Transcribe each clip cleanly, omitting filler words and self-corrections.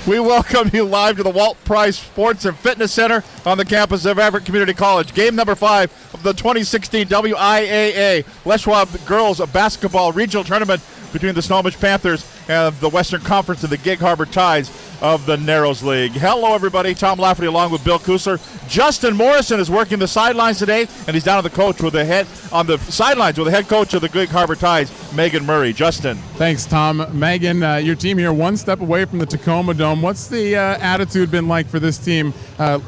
We welcome you live to the Walt Price Sports and Fitness Center on the campus of Everett Community College. Game number 5 of the 2016 WIAA Les Schwab Girls Basketball Regional Tournament between the Snohomish Panthers and the Western Conference and the Gig Harbor Tides of the Narrows League. Hello, everybody. Tom Lafferty along with Bill Kusler. Justin Morrison is working the sidelines today, and he's down on the sidelines with the head coach of the Gig Harbor Tides, Megan Murray. Justin. Thanks, Tom. Megan, your team here one step away from the Tacoma Dome. What's the attitude been like for this team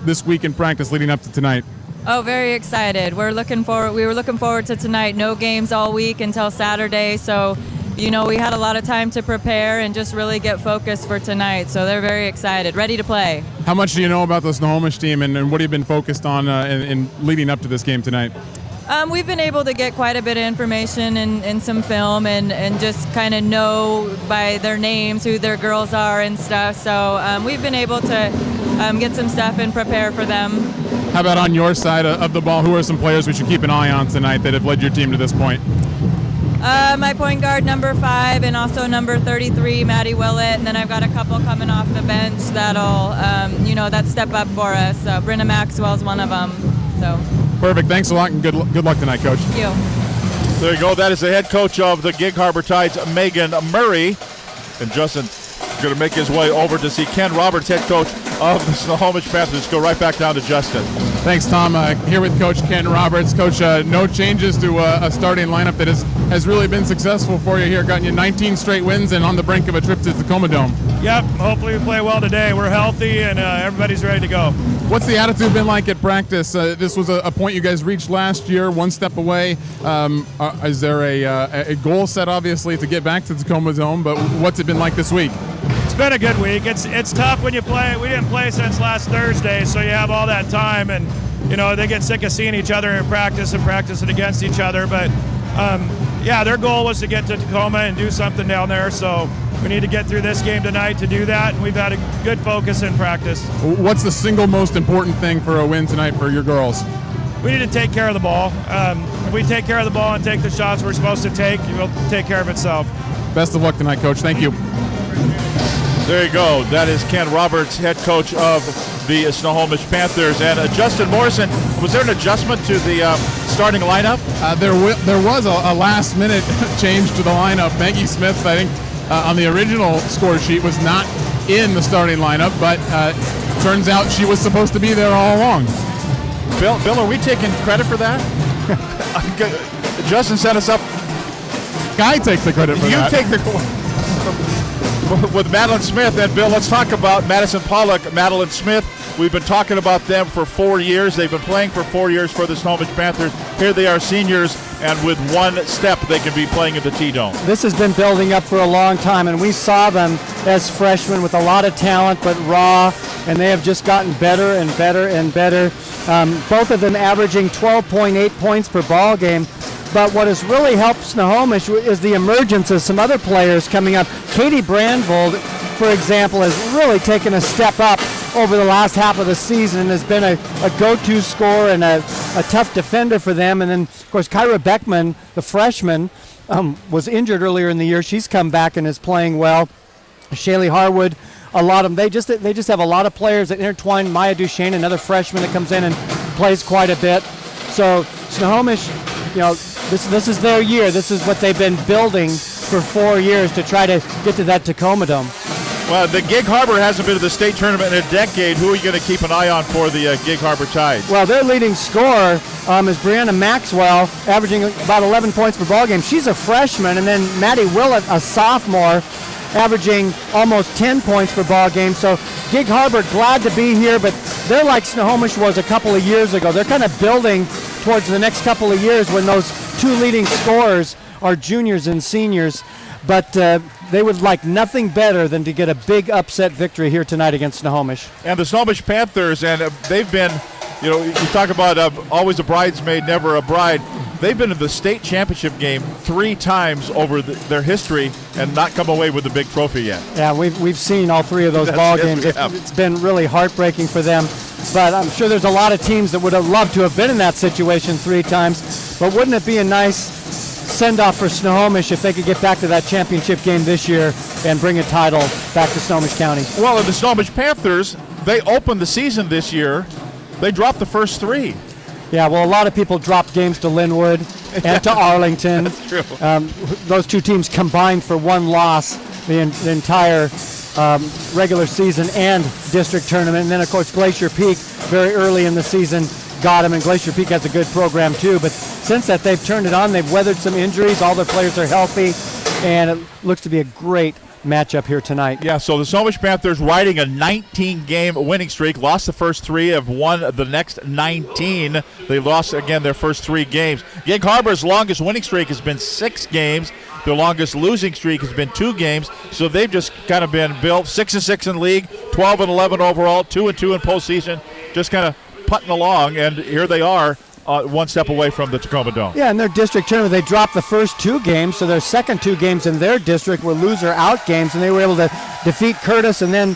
this week in practice leading up to tonight? Oh, very excited. We were looking forward to tonight. No games all week until Saturday, so we had a lot of time to prepare and just really get focused for tonight. So they're very excited, ready to play. How much do you know about the Snohomish team, and what have you been focused on in leading up to this game tonight? We've been able to get quite a bit of information and some film and just kind of know by their names who their girls are and stuff. So we've been able to get some stuff and prepare for them. How about on your side of the ball? Who are some players we should keep an eye on tonight that have led your team to this point? My point guard, number 5, and also number 33, Maddie Willett. And then I've got a couple coming off the bench that'll, that step up for us. So Brenna Maxwell's one of them. So. Perfect. Thanks a lot, and good luck tonight, Coach. Thank you. There you go. That is the head coach of the Gig Harbor Tides, Megan Murray. And Justin's going to make his way over to see Ken Roberts, head coach of the Snohomish Panthers. Go right back down to Justin. Thanks, Tom. Here with Coach Ken Roberts. Coach, no changes to a starting lineup that has really been successful for you here, gotten you 19 straight wins and on the brink of a trip to the Tacoma Dome. Yep, hopefully we play well today. We're healthy and everybody's ready to go. What's the attitude been like at practice? This was a point you guys reached last year, one step away. Is there a goal set, obviously, to get back to the Tacoma Dome, but what's it been like this week? It's been a good week. It's tough when you play. We didn't play since last Thursday, so you have all that time, and they get sick of seeing each other in practice and practicing against each other. But their goal was to get to Tacoma and do something down there. So we need to get through this game tonight to do that, and we've had a good focus in practice. What's the single most important thing for a win tonight for your girls? We need to take care of the ball. If we take care of the ball and take the shots we're supposed to take, it will take care of itself. Best of luck tonight, Coach. Thank you. There you go. That is Ken Roberts, head coach of the Snohomish Panthers. And Justin Morrison, was there an adjustment to the starting lineup? There was a last-minute change to the lineup. Maggie Smith, I think, on the original score sheet was not in the starting lineup, but turns out she was supposed to be there all along. Bill, are we taking credit for that? Justin set us up. I take the credit for that. You take the with Madeline Smith. And Bill, let's talk about Madison Pollock, Madeline Smith. We've been talking about them for 4 years. They've been playing for 4 years for the Snohomish Panthers. Here they are seniors, and with one step, they can be playing at the T-Dome. This has been building up for a long time, and we saw them as freshmen with a lot of talent, but raw, and they have just gotten better and better and better. Both of them averaging 12.8 points per ball game. But what has really helped Snohomish is the emergence of some other players coming up. Katie Brandvold, for example, has really taken a step up over the last half of the season and has been a go-to scorer and a tough defender for them. And then, of course, Kyra Beckman, the freshman, was injured earlier in the year. She's come back and is playing well. Shaylee Harwood, a lot of them. They just have a lot of players that intertwine. Maya Duchesne, another freshman that comes in and plays quite a bit. So Snohomish, this is their year. This is what they've been building for 4 years to try to get to that Tacoma Dome. Well, the Gig Harbor hasn't been to the state tournament in a decade. Who are you going to keep an eye on for the Gig Harbor Tides? Well, their leading scorer is Brianna Maxwell, averaging about 11 points per ball game. She's a freshman, and then Maddie Willett, a sophomore, averaging almost 10 points per ball game. So Gig Harbor glad to be here, but they're like Snohomish was a couple of years ago. They're kind of building towards the next couple of years when those two leading scorers are juniors and seniors. But they would like nothing better than to get a big upset victory here tonight against Snohomish. And the Snohomish Panthers, and they've been, you talk about always a bridesmaid, never a bride. They've been in the state championship game 3 times over their history and not come away with the big trophy yet. Yeah, we've seen all 3 of those ball games. It's been really heartbreaking for them. But I'm sure there's a lot of teams that would have loved to have been in that situation 3 times. But wouldn't it be a nice send-off for Snohomish if they could get back to that championship game this year and bring a title back to Snohomish County. Well, and the Snohomish Panthers, they opened the season this year. They dropped the first 3. Yeah, well, a lot of people dropped games to Linwood and to Arlington. That's true. Those two teams combined for one loss the entire regular season and district tournament. And then, of course, Glacier Peak very early in the season got them, and Glacier Peak has a good program too. But since that, they've turned it on. They've weathered some injuries. All their players are healthy, and it looks to be a great matchup here tonight. Yeah, so the Snohomish Panthers riding a 19-game winning streak, lost the first 3, have won the next 19. They lost, again, their first 3 games. Gig Harbor's longest winning streak has been 6 games. Their longest losing streak has been 2 games. So they've just kind of been built 6-6 in league, 12-11 overall, 2-2 in postseason, just kind of putting along, and here they are. One step away from the Tacoma Dome. Yeah, in their district tournament, they dropped the first 2 games, so their second 2 games in their district were loser-out games, and they were able to defeat Curtis and then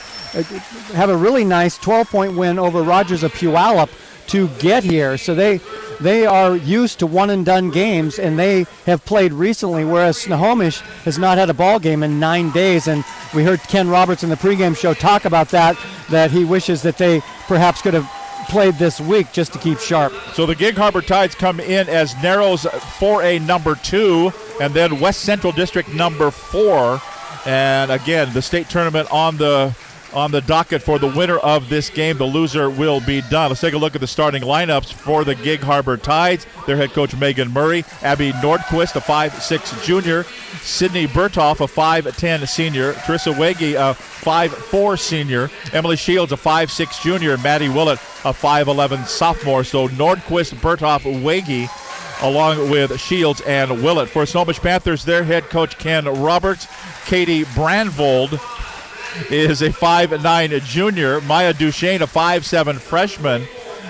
have a really nice 12-point win over Rogers of Puyallup to get here. So they are used to one-and-done games, and they have played recently, whereas Snohomish has not had a ball game in 9 days. And we heard Ken Roberts in the pregame show talk about that he wishes that they perhaps could have played this week just to keep sharp. So the Gig Harbor Tides come in as Narrows 4A number 2, and then West Central District number 4. And again, the state tournament on the docket for the winner of this game. The loser will be done. Let's take a look at the starting lineups for the Gig Harbor Tides. Their head coach Megan Murray, Abby Nordquist, a 5'6 junior, Sydney Berthoff, a 5'10 senior, Teresa Wege, a 5'4 senior, Emily Shields, a 5'6 junior, and Maddie Willett, a 5'11 sophomore. So Nordquist, Berthoff, Wege, along with Shields and Willett. For Snohomish Panthers, their head coach Ken Roberts, Katie Brandvold is a 5'9 junior, Maya Duchesne, a 5'7 freshman,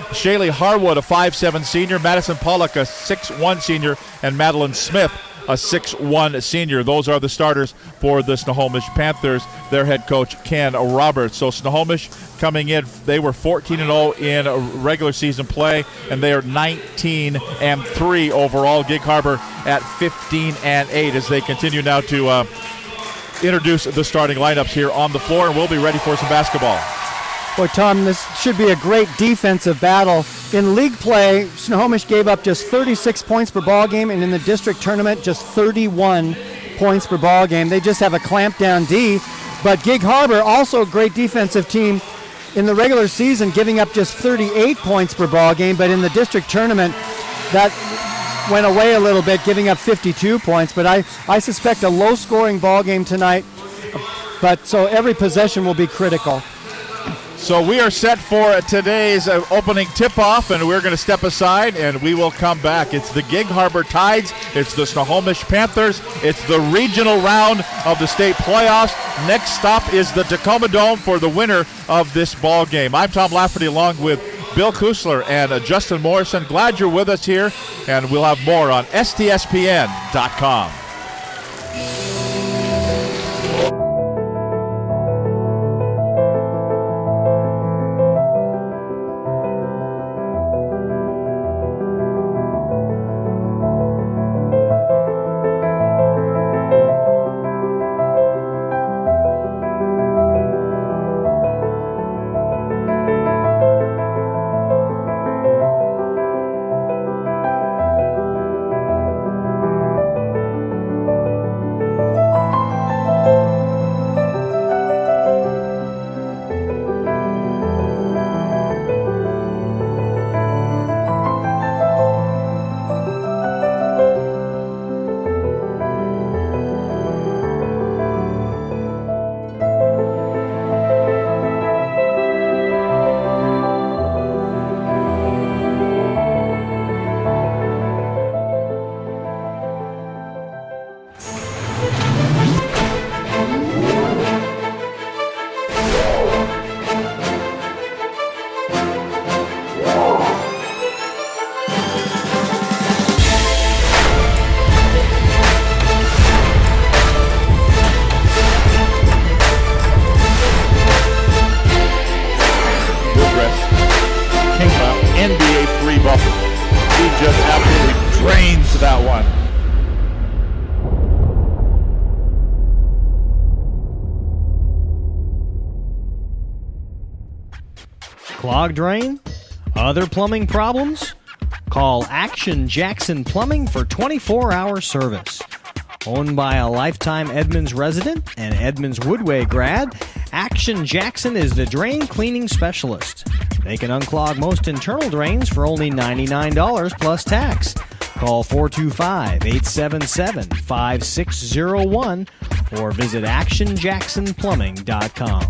Shaylee Harwood, a 5'7 senior, Madison Pollock, a 6'1 senior, and Madeline Smith, a 6'1 senior. Those are the starters for the Snohomish Panthers, their head coach Ken Roberts. So Snohomish coming in, they were 14-0 in regular season play, and they are 19-3 overall. Gig Harbor at 15-8 as they continue now to introduce the starting lineups here on the floor, and we'll be ready for some basketball. Boy, Tom, this should be a great defensive battle. In league play, Snohomish gave up just 36 points per ball game, and in the district tournament, just 31 points per ball game. They just have a clampdown D. But Gig Harbor, also a great defensive team, in the regular season, giving up just 38 points per ball game. But in the district tournament, that went away a little bit, giving up 52 points. But I suspect a low-scoring ball game tonight. But so every possession will be critical. So we are set for today's opening tip-off, and we're going to step aside, and we will come back. It's the Gig Harbor Tides. It's the Snohomish Panthers. It's the regional round of the state playoffs. Next stop is the Tacoma Dome for the winner of this ball game. I'm Tom Lafferty along with Bill Kusler and Justin Morrison. Glad you're with us here, and we'll have more on STSPN.com. Clogged drain? Other plumbing problems? Call Action Jackson Plumbing for 24-hour service. Owned by a lifetime Edmonds resident and Edmonds Woodway grad, Action Jackson is the drain cleaning specialist. They can unclog most internal drains for only $99 plus tax. Call 425-877-5601 or visit actionjacksonplumbing.com.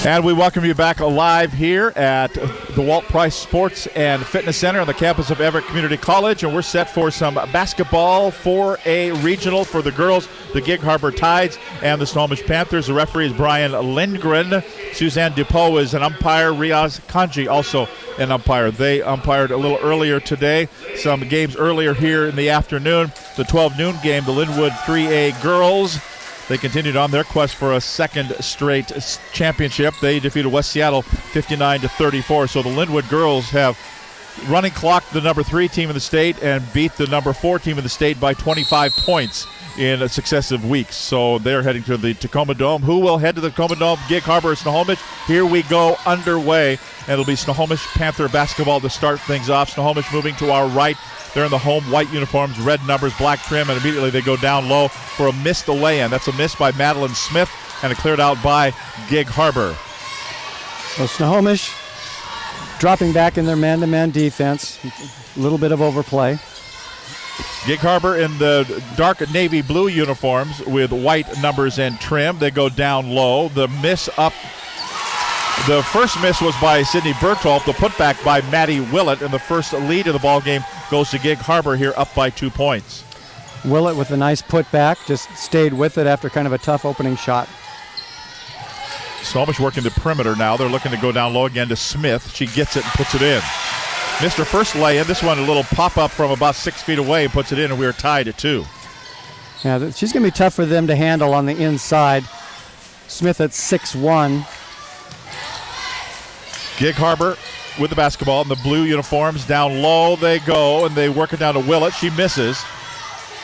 And we welcome you back live here at the Walt Price Sports and Fitness Center on the campus of Everett Community College. And we're set for some basketball 4A regional for the girls, the Gig Harbor Tides and the Snohomish Panthers. The referee is Brian Lindgren. Suzanne Dupont is an umpire. Riaz Kanji also an umpire. They umpired a little earlier today. Some games earlier here in the afternoon. The 12 noon game, the Linwood 3A girls. They continued on their quest for a second straight championship. They defeated West Seattle 59-34. So the Linwood girls have running clocked the number 3 team in the state and beat the number 4 team in the state by 25 points in successive weeks. So they're heading to the Tacoma Dome. Who will head to the Tacoma Dome? Gig Harbor or Snohomish? Here we go, underway. And it'll be Snohomish Panther basketball to start things off. Snohomish moving to our right. They're in the home white uniforms, red numbers, black trim, and immediately they go down low for a missed lay-in. That's a miss by Madeline Smith, and it cleared out by Gig Harbor. Well, Snohomish dropping back in their man-to-man defense. A little bit of overplay. Gig Harbor in the dark navy blue uniforms with white numbers and trim. They go down low. The first miss was by Sydney Bertolf. The putback by Maddie Willett, and the first lead of the ball game goes to Gig Harbor here, up by 2 points. Willett with a nice putback, just stayed with it after kind of a tough opening shot. Snohomish working the perimeter now. They're looking to go down low again to Smith. She gets it and puts it in. Missed her first lay-in. This one a little pop-up from about 6 feet away and puts it in, and we are tied at 2. Yeah, she's going to be tough for them to handle on the inside. Smith at 6'1". Gig Harbor with the basketball in the blue uniforms. Down low they go, and they work it down to Willett. She misses.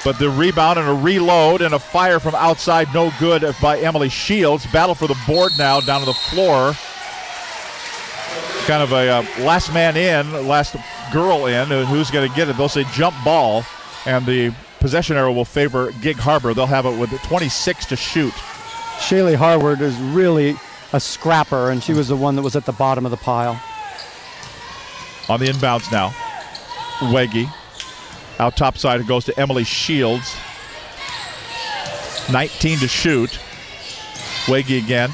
But the rebound and a reload and a fire from outside, no good by Emily Shields. Battle for the board now down to the floor. Kind of a last man in, last girl in, and who's going to get it? They'll say jump ball, and the possession arrow will favor Gig Harbor. They'll have it with 26 to shoot. Shaylee Harward is really a scrapper, and she was the one that was at the bottom of the pile. On the inbounds now, Wegge. Out top side, it goes to Emily Shields. 19 to shoot. Wegge again.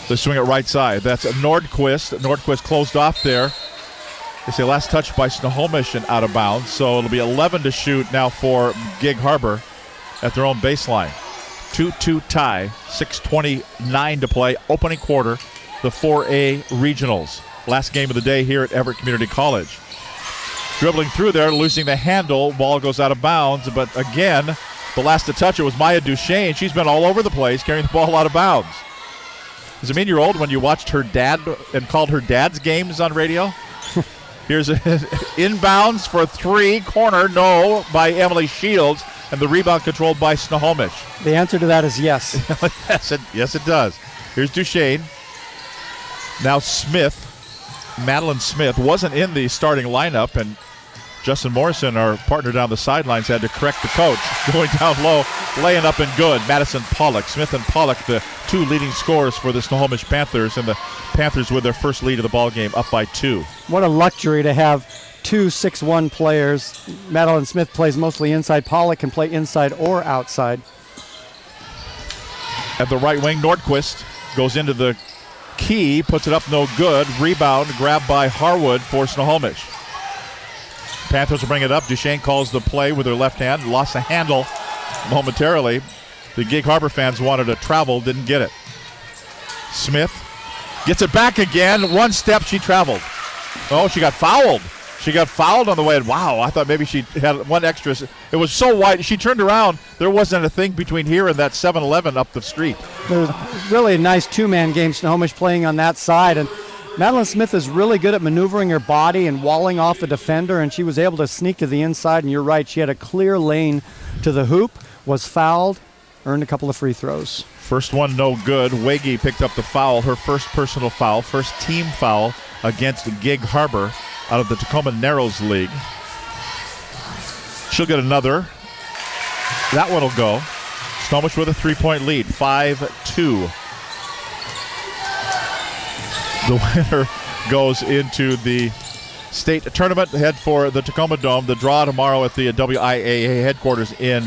They swing it right side. That's Nordquist. Nordquist closed off there. They say last touch by Snohomish and out of bounds. So it'll be 11 to shoot now for Gig Harbor at their own baseline. 2-2 tie. 6:29 to play. Opening quarter. The 4A regionals. Last game of the day here at Everett Community College. Dribbling through there, losing the handle. Ball goes out of bounds. But again, the last to touch it was Maya Duchesne. She's been all over the place carrying the ball out of bounds. Does it mean you're old when you watched her dad and called her dad's games on radio? Here's inbounds for 3. Corner, no, by Emily Shields. And the rebound controlled by Snohomish. The answer to that is yes. Yes, it does. Here's Duchesne. Now Smith. Madeline Smith wasn't in the starting lineup, and Justin Morrison, our partner down the sidelines, had to correct the coach. Going down low, laying up and good. Madison Pollock. Smith and Pollock, the 2 leading scorers for the Snohomish Panthers, and the Panthers with their first lead of the ball game, up by 2. What a luxury to have 2 6'1" players. Madeline Smith plays mostly inside. Pollock can play inside or outside. At the right wing, Nordquist goes into the key, puts it up, no good. Rebound, grabbed by Harwood for Snohomish. Panthers will bring it up. Duchesne calls the play with her left hand. Lost the handle momentarily. The Gig Harbor fans wanted to travel, didn't get it. Smith gets it back again. One step, she traveled. Oh, she got fouled. She got fouled on the way, and wow, I thought maybe she had one extra. It was so wide. She turned around. There wasn't a thing between here and that 7-Eleven up the street. There's really a nice two-man game, Snohomish playing on that side. And Madeline Smith is really good at maneuvering her body and walling off the defender, and she was able to sneak to the inside. And you're right, she had a clear lane to the hoop, was fouled, earned a couple of free throws. First one no good. Wege picked up the foul, her first personal foul, first team foul against Gig Harbor out of the Tacoma Narrows League. She'll get another. That one will go. Snohomish with a 3-point lead, 5-2. The winner goes into the state tournament, head for the Tacoma Dome. The draw tomorrow at the WIAA headquarters in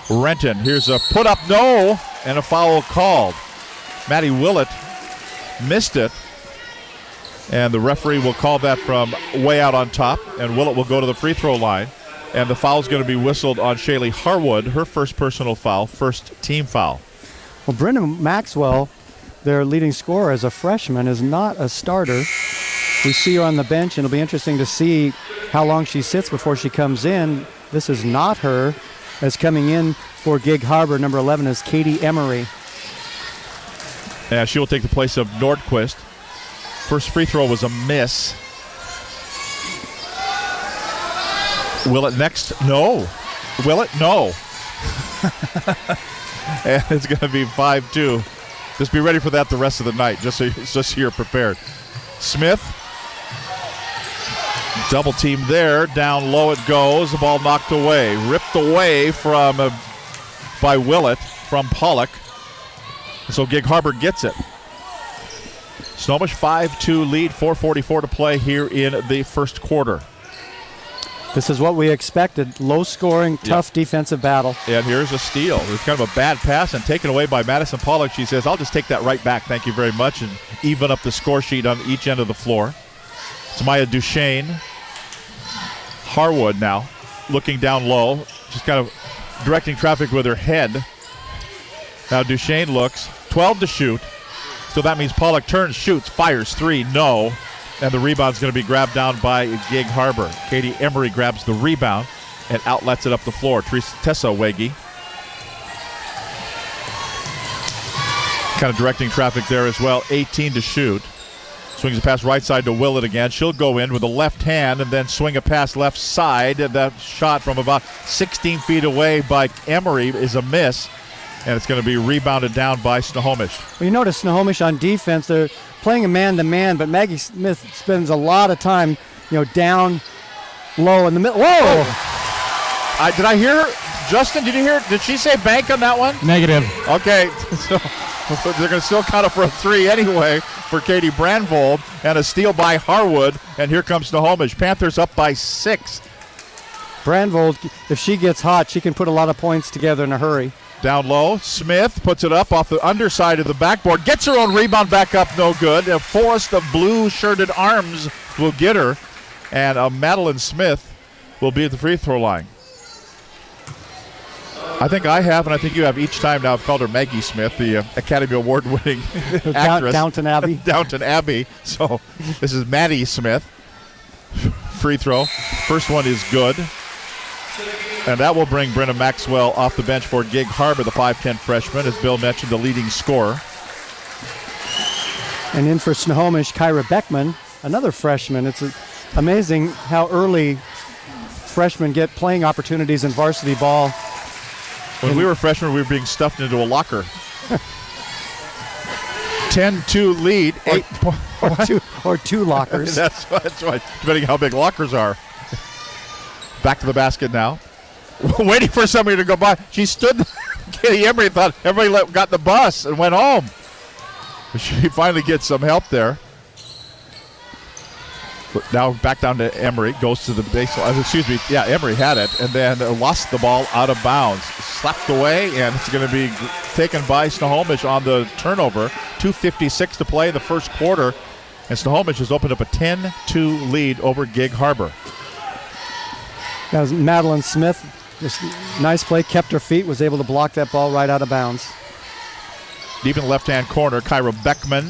Renton. Here's a put up, no, and a foul called. Maddie Willett missed it, and the referee will call that from way out on top, and Willett will go to the free throw line, and the foul's going to be whistled on Shaylee Harwood, her first personal foul, first team foul. Well, Brenda Maxwell, their leading scorer as a freshman, is not a starter. We see her on the bench, and it'll be interesting to see how long she sits before she comes in. This is not her. As coming in for Gig Harbor, number 11 is Katie Emery. Yeah, she will take the place of Nordquist. First free throw was a miss. Will it next? No. Will it? No. And it's going to be 5-2. Just be ready for that the rest of the night, just so you're prepared. Smith, double team there. Down low it goes. The ball knocked away. Ripped away by Willett from Pollock. So Gig Harbor gets it. Snohomish 5-2 lead, 4:44 to play here in the first quarter. This is what we expected. Low-scoring, tough defensive battle. And here's a steal. It's kind of a bad pass and taken away by Madison Pollock. She says, I'll just take that right back, thank you very much, and even up the score sheet on each end of the floor. It's Maya Duchesne. Harwood now looking down low. She's kind of directing traffic with her head. Now Duchesne looks. 12 to shoot. So that means Pollock turns, shoots, fires three, no. And the rebound's going to be grabbed down by Gig Harbor. Katie Emery grabs the rebound and outlets it up the floor. Tessa Wege kind of directing traffic there as well. 18 to shoot. Swings a pass right side to Willett again. She'll go in with the left hand and then swing a pass left side. And that shot from about 16 feet away by Emery is a miss. And it's going to be rebounded down by Snohomish. Well, you notice Snohomish on defense, they're playing a man-to-man, but Maggie Smith spends a lot of time, down low in the middle. Whoa! Did I hear, Justin, did you hear, did she say bank on that one? Negative. Okay, so they're going to still count it for a three anyway for Katie Brandvold, and a steal by Harwood, and here comes Snohomish. Panthers up by 6. Brandvold, if she gets hot, she can put a lot of points together in a hurry. Down low, Smith puts it up off the underside of the backboard, gets her own rebound back up, no good. A forest of blue-shirted arms will get her, and Madeline Smith will be at the free throw line. I think I have, and I think you have each time now. I've called her Maggie Smith, the Academy Award-winning actress. Downton Abbey. Downton Abbey. So this is Maddie Smith. Free throw. First one is good. And that will bring Brenda Maxwell off the bench for Gig Harbor, the 5'10 freshman, as Bill mentioned, the leading scorer. And in for Snohomish, Kyra Beckman, another freshman. It's amazing how early freshmen get playing opportunities in varsity ball. When we were freshmen, we were being stuffed into a locker. 10-2 lead. Or two lockers. That's right, depending how big lockers are. Back to the basket now. Waiting for somebody to go by. She stood. Katie Emery thought everybody got the bus and went home. She finally gets some help there. But now back down to Emery. Goes to the baseline. Emery had it and then lost the ball out of bounds. Slapped away, and it's going to be taken by Snohomish on the turnover. 2:56 to play the first quarter. And Snohomish has opened up a 10-2 lead over Gig Harbor. That was Madeline Smith. Just nice play, kept her feet, was able to block that ball right out of bounds. Deep in the left-hand corner, Kyra Beckman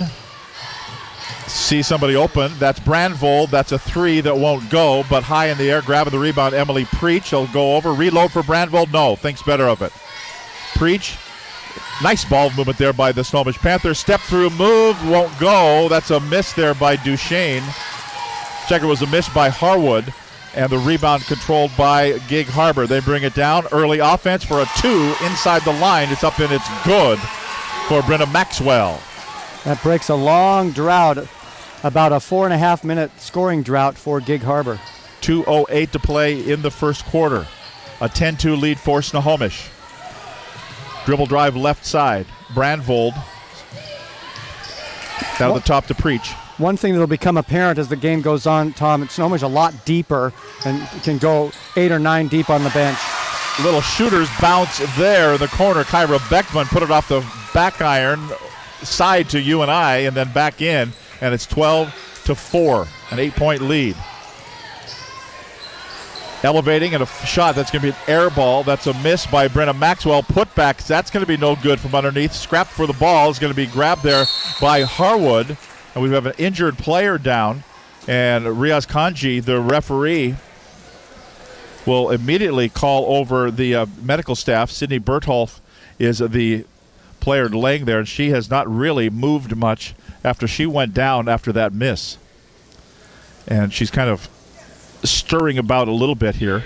see somebody open. That's Brandvold. That's a 3 that won't go, but high in the air, grabbing the rebound. Emily Preach will go over. Reload for Brandvold. No, thinks better of it. Preach. Nice ball movement there by the Snohomish Panthers. Step through move. Won't go. That's a miss there by Duchesne. Checker was a miss by Harwood. And the rebound controlled by Gig Harbor. They bring it down. Early offense for a 2 inside the line. It's up and it's good for Brenna Maxwell. That breaks a long drought, about a 4.5-minute scoring drought for Gig Harbor. 2:08 to play in the first quarter. A 10-2 lead for Snohomish. Dribble drive left side. Brandvold down to the top to Preach. One thing that will become apparent as the game goes on, Tom, Snohomish a lot deeper and can go 8 or 9 deep on the bench. Little shooter's bounce there in the corner. Kyra Beckman put it off the back iron side to UNI and then back in, and it's 12-4, an 8-point lead. Elevating and a shot that's going to be an air ball. That's a miss by Brenna Maxwell. Putback, that's going to be no good from underneath. Scrap for the ball is going to be grabbed there by Harwood. And we have an injured player down. And Riaz Kanji, the referee, will immediately call over the medical staff. Sydney Bertholf is the player laying there, and she has not really moved much after she went down after that miss. And she's kind of stirring about a little bit here.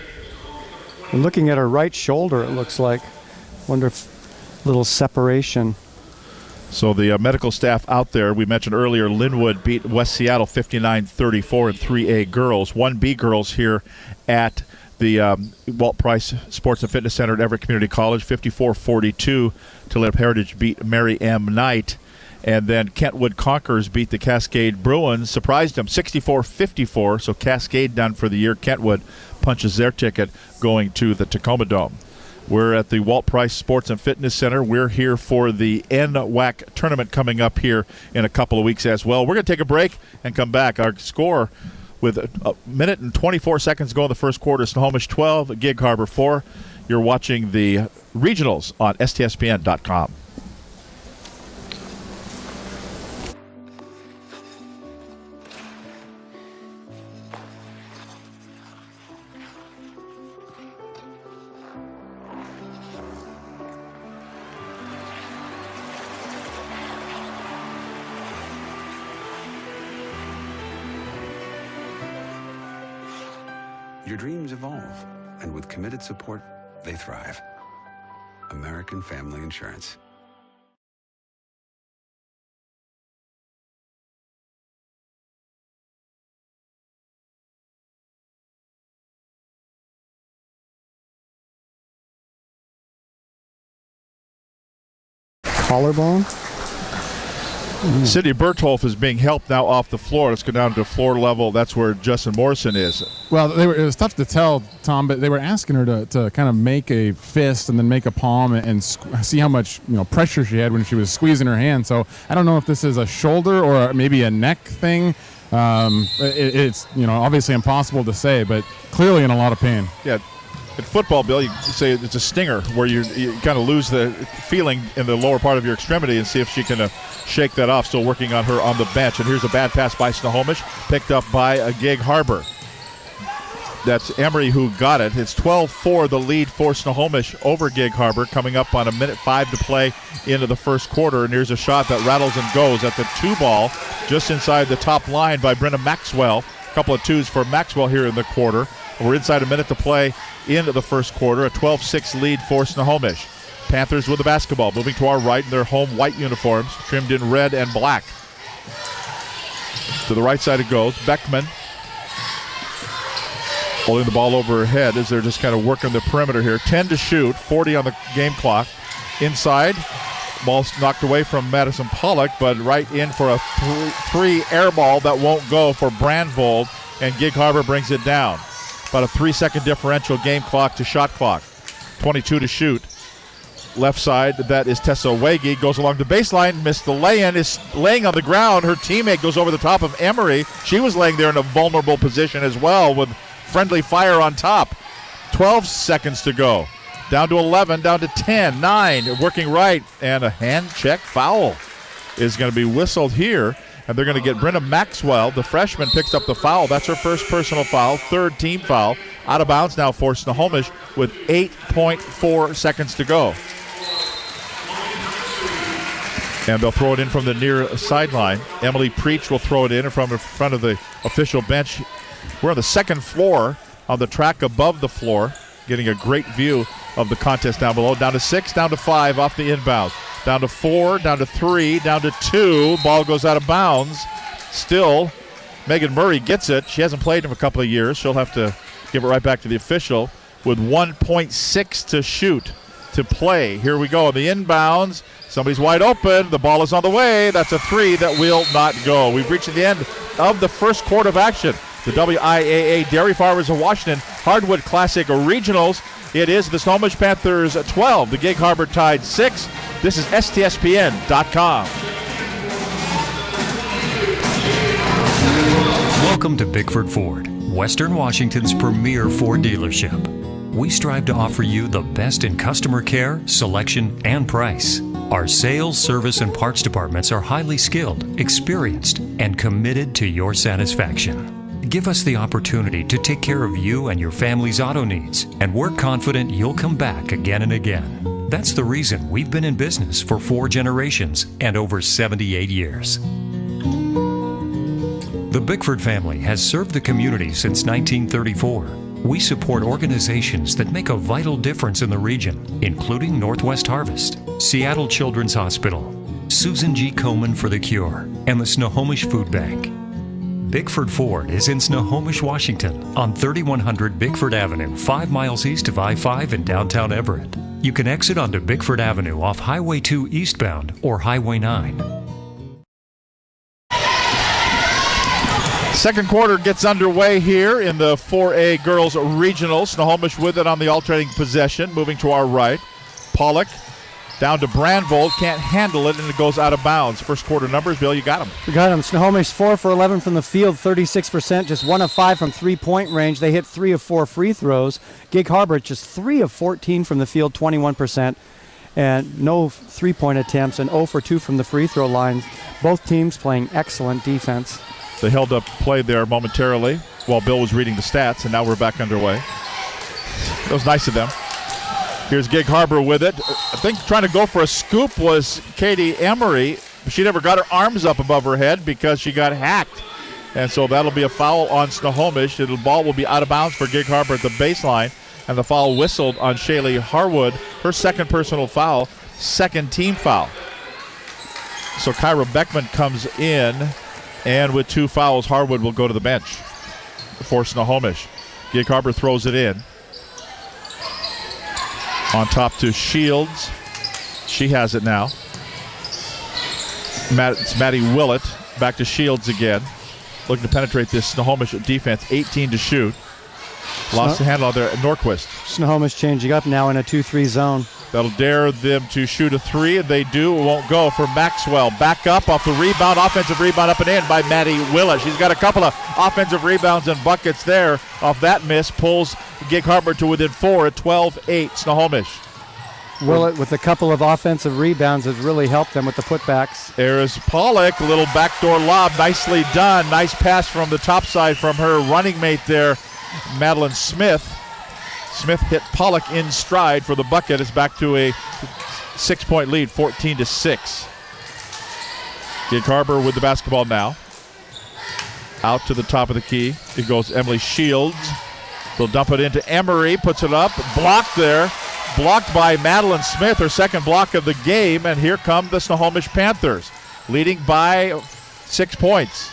And looking at her right shoulder, it looks like. Wonder if little separation. So the medical staff out there, we mentioned earlier, Linwood beat West Seattle 59-34 in 3A girls. 1B girls here at the Walt Price Sports and Fitness Center at Everett Community College, 54-42. Toledo Heritage beat Mary M. Knight. And then Kentwood Conquerors beat the Cascade Bruins, surprised them 64-54. So Cascade done for the year. Kentwood punches their ticket going to the Tacoma Dome. We're at the Walt Price Sports and Fitness Center. We're here for the NWAC tournament coming up here in a couple of weeks as well. We're going to take a break and come back. Our score with a minute and 24 seconds to go in the first quarter, Snohomish 12, Gig Harbor 4. You're watching the regionals on STSPN.com. Your dreams evolve, and with committed support, they thrive. American Family Insurance. Collarbone? Sydney Bertholf is being helped now off the floor. Let's go down to floor level. That's where Justin Morrison is. Well, it was tough to tell, Tom, but they were asking her to kind of make a fist and then make a palm and see how much pressure she had when she was squeezing her hand. So I don't know if this is a shoulder or maybe a neck thing. It's obviously impossible to say, but clearly in a lot of pain. Yeah. In football, Bill, you say it's a stinger where you kind of lose the feeling in the lower part of your extremity and see if she can shake that off. Still working on her on the bench. And here's a bad pass by Snohomish, picked up by a Gig Harbor. That's Emery who got it. It's 12-4 the lead for Snohomish over Gig Harbor, coming up on a minute 5 to play into the first quarter. And here's a shot that rattles and goes at the 2-ball just inside the top line by Brenna Maxwell. A couple of twos for Maxwell here in the quarter. We're inside a minute to play into the first quarter. A 12-6 lead for Snohomish. Panthers with the basketball, moving to our right in their home white uniforms, trimmed in red and black. To the right side it goes. Beckman holding the ball over her head as they're just kind of working the perimeter here. 10 to shoot, 40 on the game clock. Inside, ball's knocked away from Madison Pollock, but right in for a three air ball that won't go for Brandvold, and Gig Harbor brings it down. About a 3-second differential game clock to shot clock. 22 to shoot. Left side, that is Tessa Wege. Goes along the baseline, missed the lay-in, is laying on the ground. Her teammate goes over the top of Emery. She was laying there in a vulnerable position as well with friendly fire on top. 12 seconds to go. Down to 11, down to 10, 9, working right, and a hand check foul is going to be whistled here. and they're going to get Brenda Maxwell, the freshman, picks up the foul. That's her first personal foul, third team foul. Out of bounds now for Snohomish with 8.4 seconds to go. And they'll throw it in from the near sideline. Emily Preach will throw it in from in front of the official bench. We're on the second floor on the track above the floor, getting a great view of the contest down below. Down to 6, down to 5 off the inbound. Down to 4, down to 3, down to 2. Ball goes out of bounds. Still, Megan Murray gets it. She hasn't played in a couple of years. She'll have to give it right back to the official with 1.6 to shoot to play. Here we go on the inbounds. Somebody's wide open. The ball is on the way. That's a 3 that will not go. We've reached the end of the first quarter of action. The WIAA Dairy Farmers of Washington Hardwood Classic Regionals. It is the Snohomish Panthers 12, the Gig Harbor Tide 6. This is STSPN.com. Welcome to Bickford Ford, Western Washington's premier Ford dealership. We strive to offer you the best in customer care, selection, and price. Our sales, service, and parts departments are highly skilled, experienced, and committed to your satisfaction. Give us the opportunity to take care of you and your family's auto needs, and we're confident you'll come back again and again. That's the reason we've been in business for 4 generations and over 78 years. The Bickford family has served the community since 1934. We support organizations that make a vital difference in the region, including Northwest Harvest, Seattle Children's Hospital, Susan G. Komen for the Cure, and the Snohomish Food Bank. Bickford Ford is in Snohomish, Washington, on 3100 Bickford Avenue, 5 miles east of I-5 in downtown Everett. You can exit onto Bickford Avenue off Highway 2 eastbound or Highway 9. Second quarter gets underway here in the 4A Girls Regional. Snohomish with it on the alternating possession, moving to our right. Pollock down to Brandvold, can't handle it, and it goes out of bounds. First quarter numbers, Bill, you got them. We got them. Snohomish 4 for 11 from the field, 36%, just 1 of 5 from three-point range. They hit 3 of 4 free throws. Gig Harbor just 3 of 14 from the field, 21%, and no three-point attempts, and 0 for 2 from the free throw line. Both teams playing excellent defense. They held up play there momentarily while Bill was reading the stats, and now we're back underway. That was nice of them. Here's Gig Harbor with it. I think trying to go for a scoop was Katie Emery. She never got her arms up above her head because she got hacked. And so that'll be a foul on Snohomish. The ball will be out of bounds for Gig Harbor at the baseline. And the foul whistled on Shaylee Harwood. Her second personal foul, second team foul. So Kyra Beckman comes in. And with 2 fouls, Harwood will go to the bench for Snohomish. Gig Harbor throws it in. On top to Shields. She has it now. It's Maddie Willett. Back to Shields again. Looking to penetrate this Snohomish defense. 18 to shoot. Lost the handle out there at Norquist. Snohomish changing up now in a 2-3 zone. That'll dare them to shoot a 3, and they do. It won't go for Maxwell. Back up off the rebound. Offensive rebound up and in by Maddie Willett. She's got a couple of offensive rebounds and buckets there. Off that miss, pulls Gig Harbor to within 4 at 12-8 Snohomish. Willett with a couple of offensive rebounds has really helped them with the putbacks. There's Pollock, a little backdoor lob. Nicely done. Nice pass from the top side from her running mate there, Madeline Smith. Smith hit Pollock in stride for the bucket. It's back to a 6-point lead, 14-6. Gig Harbor with the basketball now. Out to the top of the key. It goes Emily Shields. They'll dump it into Emery. Puts it up. Blocked there. Blocked by Madeline Smith, her second block of the game. And here come the Snohomish Panthers, leading by 6 points.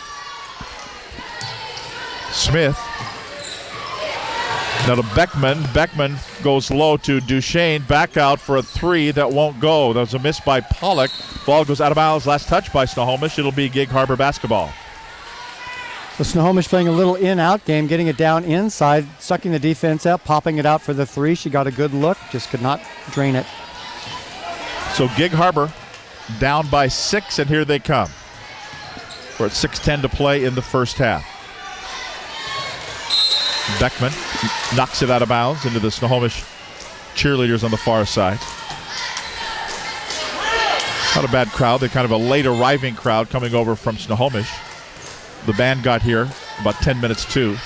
Smith. Now to Beckman. Beckman goes low to Duchesne. Back out for a 3 that won't go. That was a miss by Pollock. Ball goes out of bounds. Last touch by Snohomish. It'll be Gig Harbor basketball. The Snohomish playing a little in-out game, getting it down inside, sucking the defense up, popping it out for the 3. She got a good look, just could not drain it. So Gig Harbor down by 6, and here they come. We're at 6:10 to play in the first half. Beckman knocks it out of bounds into the Snohomish cheerleaders on the far side. Not a bad crowd. They're kind of a late arriving crowd coming over from Snohomish. The band got here about 10 minutes to.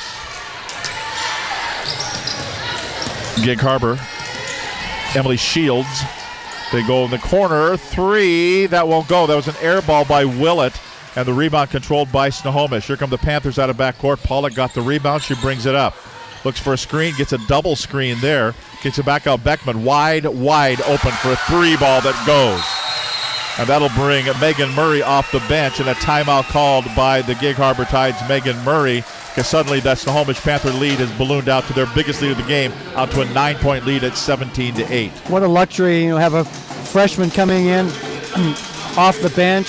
Gig Harbor. Emily Shields. They go in the corner. 3. That won't go. That was an air ball by Willett. And the rebound controlled by Snohomish. Here come the Panthers out of backcourt. Pollock got the rebound. She brings it up. Looks for a screen. Gets a double screen there. Gets it back out. Beckman wide open for a 3 ball that goes. And that'll bring Megan Murray off the bench. And a timeout called by the Gig Harbor Tide's Megan Murray. Because suddenly that Snohomish Panther lead has ballooned out to their biggest lead of the game. Out to a 9-point lead at 17-8. What a luxury, have a freshman coming in off the bench.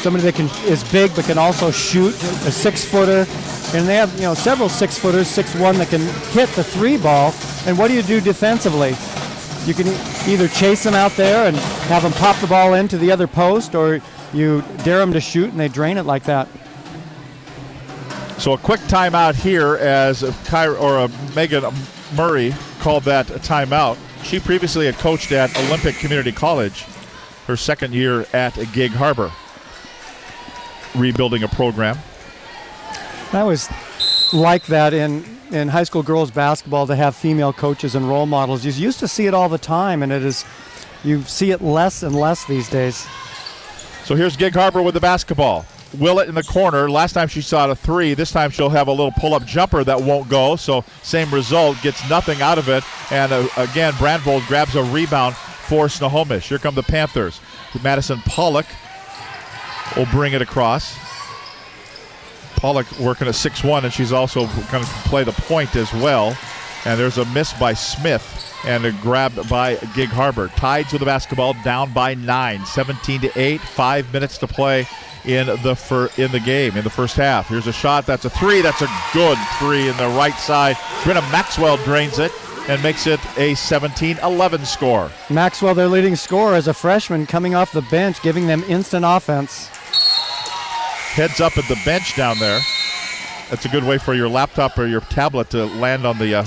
Somebody that is big but can also shoot, a 6-footer. And they have, several 6-footers, 6'1", that can hit the 3 ball. And what do you do defensively? You can either chase them out there and have them pop the ball into the other post, or you dare them to shoot and they drain it like that. So a quick timeout here as Megan Murray called that a timeout. She previously had coached at Olympic Community College, her second year at Gig Harbor, rebuilding a program. I always like that in high school girls basketball to have female coaches and role models. You used to see it all the time, and you see it less and less these days. So here's Gig Harbor with the basketball. Willett in the corner. Last time she shot a 3. This time she'll have a little pull-up jumper that won't go. So same result, gets nothing out of it. And again, Brandvold grabs a rebound for Snohomish. Here come the Panthers. Madison Pollock will bring it across. Pollock working at 6'1", and she's also going to play the point as well. And there's a miss by Smith and a grab by Gig Harbor. Tides with the basketball, down by 9, 17-8. 5 minutes to play in the game, in the first half. Here's a shot. That's a 3. That's a good 3 in the right side. Brenna Maxwell drains it and makes it a 17-11 score. Maxwell, their leading scorer, as a freshman coming off the bench, giving them instant offense. Heads up at the bench down there. That's a good way for your laptop or your tablet to land on the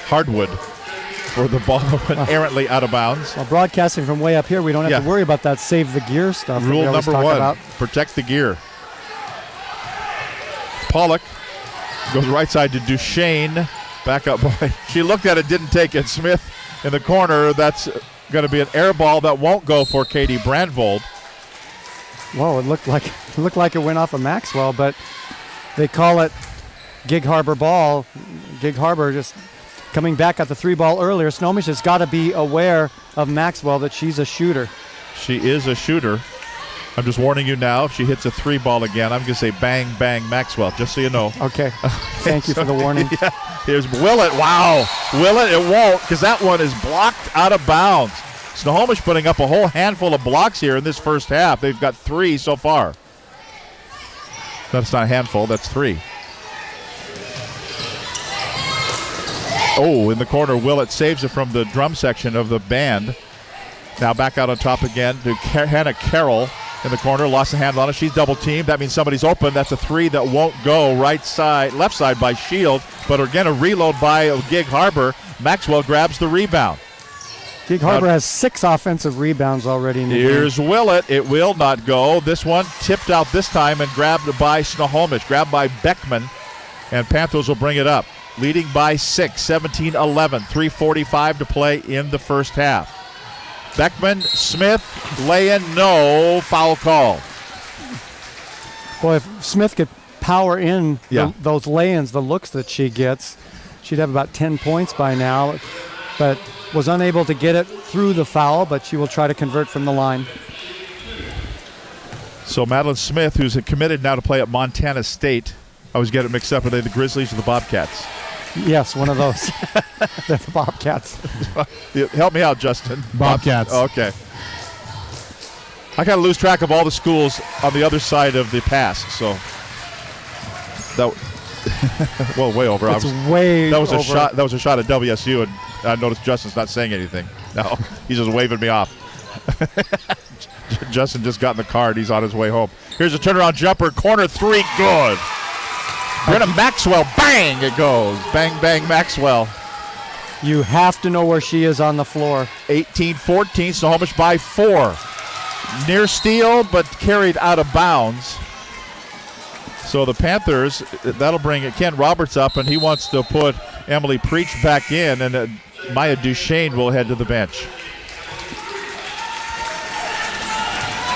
hardwood for the ball that went errantly out of bounds. Well, broadcasting from way up here, we don't have to worry about that save the gear stuff. Rule number 1, about. Protect the gear. Pollock goes right side to Duchesne. Back up boy. She looked at it, didn't take it. Smith in the corner. That's going to be an air ball that won't go for Katie Brandvold. Whoa, it looked like it went off of Maxwell, but they call it Gig Harbor ball. Gig Harbor just coming back at the 3 ball earlier. Snohomish has got to be aware of Maxwell, that she's a shooter. She is a shooter. I'm just warning you now, if she hits a 3 ball again, I'm going to say bang, bang, Maxwell, just so you know. Okay. Thank you for the warning. Yeah. Here's Willett. Wow. Willett, it won't, because that one is blocked out of bounds. Snohomish putting up a whole handful of blocks here in this first half. They've got 3 so far. That's not a handful, that's 3. Oh, in the corner, Willett saves it from the drum section of the band. Now back out on top again to Hannah Carroll in the corner. Lost the handle on it. She's double teamed. That means somebody's open. That's a 3 that won't go. Left side by Shield. But again, a reload by Gig Harbor. Maxwell grabs the rebound. Gig Harbor has 6 offensive rebounds already in the Here's game. Willett. It will not go. This one tipped out this time and grabbed by Snohomish. Grabbed by Beckman. And Panthers will bring it up. Leading by 6, 17-11. 3:45 to play in the first half. Beckman, Smith, lay-in, no. Foul call. Boy, if Smith could power in those lay-ins, the looks that she gets, she'd have about 10 points by now. But was unable to get it through the foul, but she will try to convert from the line. So Madeline Smith, who's committed now to play at Montana State. I always get it mixed up. Are they the Grizzlies or the Bobcats? Yes, one of those. They're the Bobcats. Help me out, Justin. Bobcats. Okay. I kind of lose track of all the schools on the other side of the pass. So that, well, way over. It's way that was over. a shot. That was a shot at WSU, and I noticed Justin's not saying anything. No, he's just waving me off. Justin just got in the car and he's on his way home. Here's a turnaround jumper, corner 3, good. Brenna Maxwell, bang, it goes. Bang, bang, Maxwell. You have to know where she is on the floor. 18-14, Snohomish by 4. near steal, but carried out of bounds. So the Panthers, that'll bring Ken Roberts up, and he wants to put Emily Preach back in, and Maya Duchesne will head to the bench.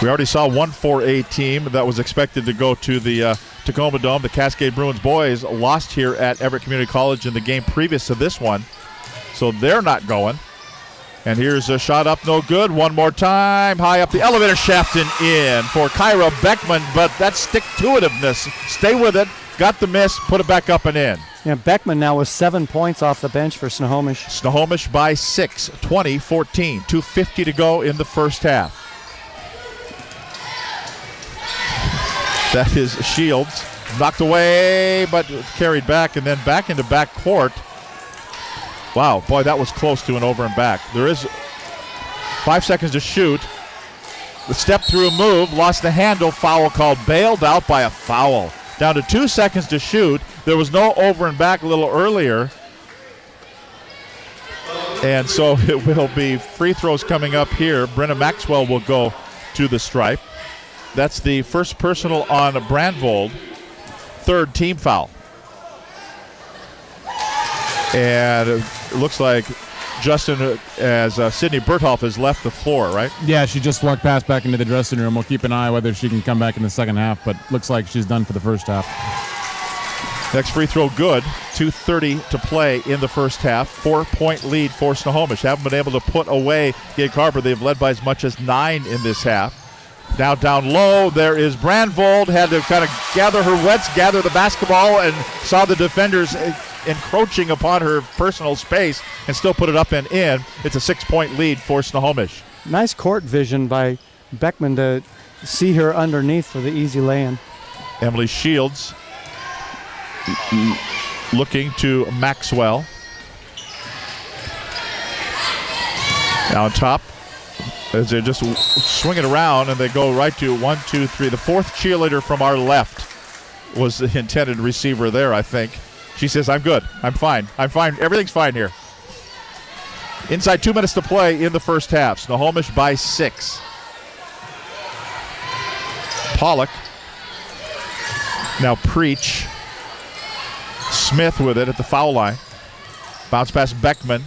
We already saw one 4A team that was expected to go to the Tacoma Dome. The Cascade Bruins boys lost here at Everett Community College in the game previous to this one, so they're not going. And here's a shot up, no good. One more time, high up the elevator shaft and in for Kyra Beckman, but that stick-to-itiveness. Stay with it, got the miss, put it back up and in. Yeah, Beckman now with 7 points off the bench for Snohomish. Snohomish by 6, 20-14, 2:50 to go in the first half. That is Shields, knocked away, but carried back, and then back into back court. Wow, boy, that was close to an over and back. There is 5 seconds to shoot. The step through move, lost the handle, foul called, bailed out by a foul. Down to 2 seconds to shoot. There was no over and back a little earlier. And so it will be free throws coming up here. Brenna Maxwell will go to the stripe. That's the first personal on Brandvold. Third team foul. And it looks like Justin, as Sydney Berthoff has left the floor, right? Yeah, she just walked past back into the dressing room. We'll keep an eye whether she can come back in the second half, but looks like she's done for the first half. Next free throw good. 2:30 to play in the first half. 4-point lead for Snohomish. Haven't been able to put away Gig Harbor. They've led by as much as 9 in this half. Now down low, there is Brandvold. Had to kind of gather her wits, gather the basketball, and saw the defenders encroaching upon her personal space and still put it up and in. It's a 6-point lead for Snohomish. Nice court vision by Beckman to see her underneath for the easy lay-in. Emily Shields looking to Maxwell. Now on top, as they just swing it around and they go right to 1, 2, 3. The fourth cheerleader from our left was the intended receiver there, I think. She says, I'm good. I'm fine. I'm fine. Everything's fine here. Inside 2 minutes to play in the first half. Snohomish by 6. Pollock. Now Preach. Smith with it at the foul line. Bounce pass Beckman.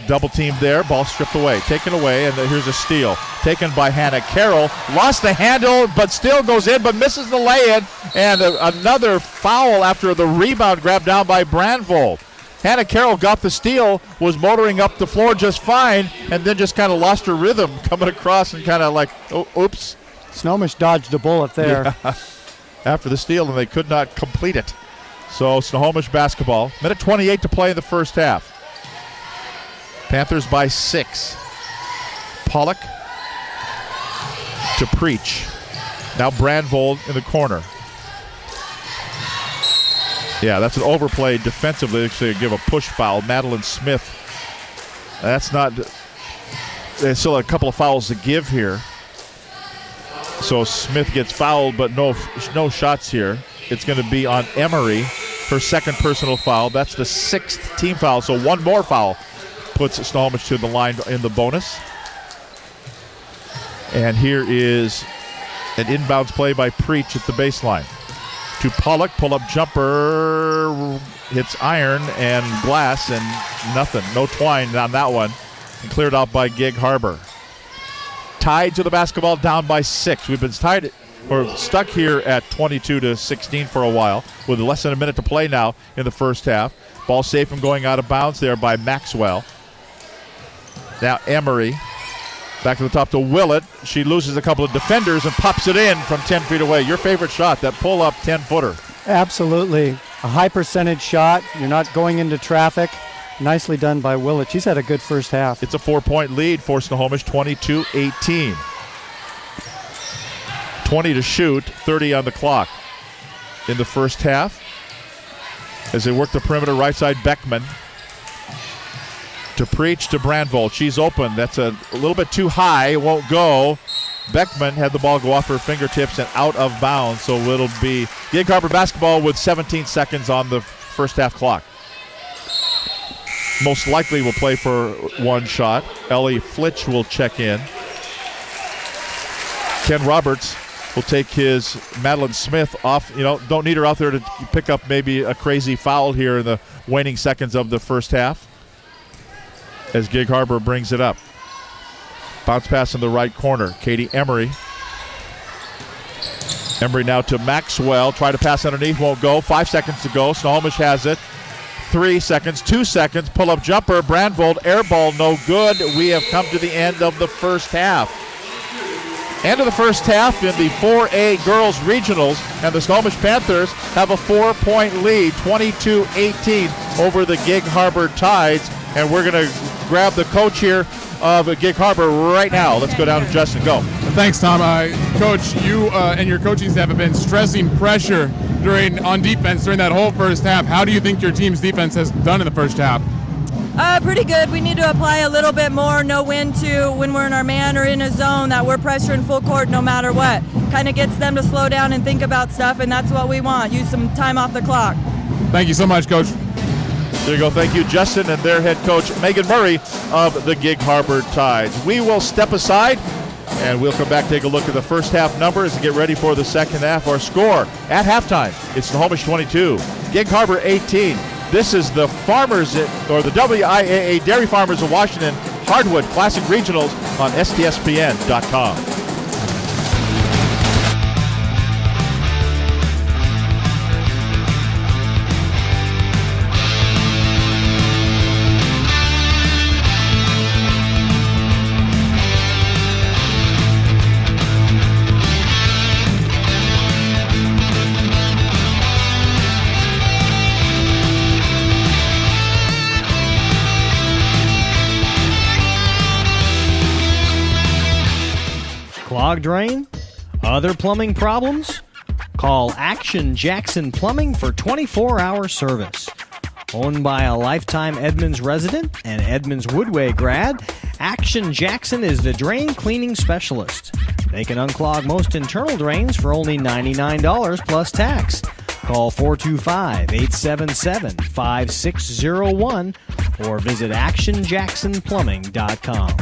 Double teamed there. Ball stripped away. Taken away, and here's a steal. Taken by Hannah Carroll. Lost the handle, but still goes in, but misses the lay-in. And another foul after the rebound grabbed down by Brandvold. Hannah Carroll got the steal, was motoring up the floor just fine, and then just kind of lost her rhythm coming across and kind of like, oh, oops. Snohomish dodged a bullet there. Yeah. After the steal, and they could not complete it. So Snohomish basketball. Minute 28 to play in the first half. Panthers by 6. Pollock to Preach. Now Brandvold in the corner. Yeah, that's an overplay defensively. They give a push foul. Madeline Smith. That's not. There's still a couple of fouls to give here. So Smith gets fouled, but no shots here. It's going to be on Emery, her second personal foul. That's the 6th team foul. So one more foul puts Snohomish to the line in the bonus. And here is an inbounds play by Preach at the baseline. To Pollock, pull-up jumper, hits iron and glass and nothing. No twine on that one. And cleared out by Gig Harbor. Tied to the basketball, down by 6. We've been stuck here at 22-16 for a while with less than a minute to play now in the first half. Ball safe from going out of bounds there by Maxwell. Now Emery, back to the top to Willett. She loses a couple of defenders and pops it in from 10 feet away. Your favorite shot, that pull-up 10-footer. Absolutely. A high percentage shot. You're not going into traffic. Nicely done by Willett. She's had a good first half. It's a 4-point lead for Snohomish, 22-18. 20 to shoot, 30 on the clock in the first half. As they work the perimeter, right side Beckman. To Preach to Brandvold. She's open. That's a little bit too high. It won't go. Beckman had the ball go off her fingertips and out of bounds. So it'll be Gig Harbor basketball with 17 seconds on the first half clock. Most likely will play for one shot. Ellie Flitch will check in. Ken Roberts will take his Madeline Smith off. Don't need her out there to pick up maybe a crazy foul here in the waning seconds of the first half as Gig Harbor brings it up. Bounce pass in the right corner. Katie Emery. Emery now to Maxwell. Try to pass underneath, won't go. 5 seconds to go. Snohomish has it. 3 seconds, 2 seconds. Pull-up jumper. Brandvold, air ball, no good. We have come to the end of the first half. End of the first half in the 4A girls regionals, and the Snohomish Panthers have a 4-point lead, 22-18 over the Gig Harbor Tides. And we're going to grab the coach here of Gig Harbor right now. Let's go down to Justin. Go. Thanks, Tom. Coach, you and your coaching staff have been stressing pressure on defense during that whole first half. How do you think your team's defense has done in the first half? Pretty good. We need to apply a little bit more, know when we're in our man or in a zone, that we're pressuring full court no matter what. Kind of gets them to slow down and think about stuff, and that's what we want. Use some time off the clock. Thank you so much, Coach. There you go. Thank you, Justin, and their head coach, Megan Murray of the Gig Harbor Tides. We will step aside, and we'll come back, take a look at the first half numbers, and get ready for the second half. Our score at halftime, it's Snohomish 22, Gig Harbor 18. This is the Farmers, or the WIAA Dairy Farmers of Washington Hardwood Classic Regionals on STSPN.com. Clogged drain? Other plumbing problems? Call Action Jackson Plumbing for 24-hour service. Owned by a lifetime Edmonds resident and Edmonds Woodway grad, Action Jackson is the drain cleaning specialist. They can unclog most internal drains for only $99 plus tax. Call 425-877-5601 or visit actionjacksonplumbing.com.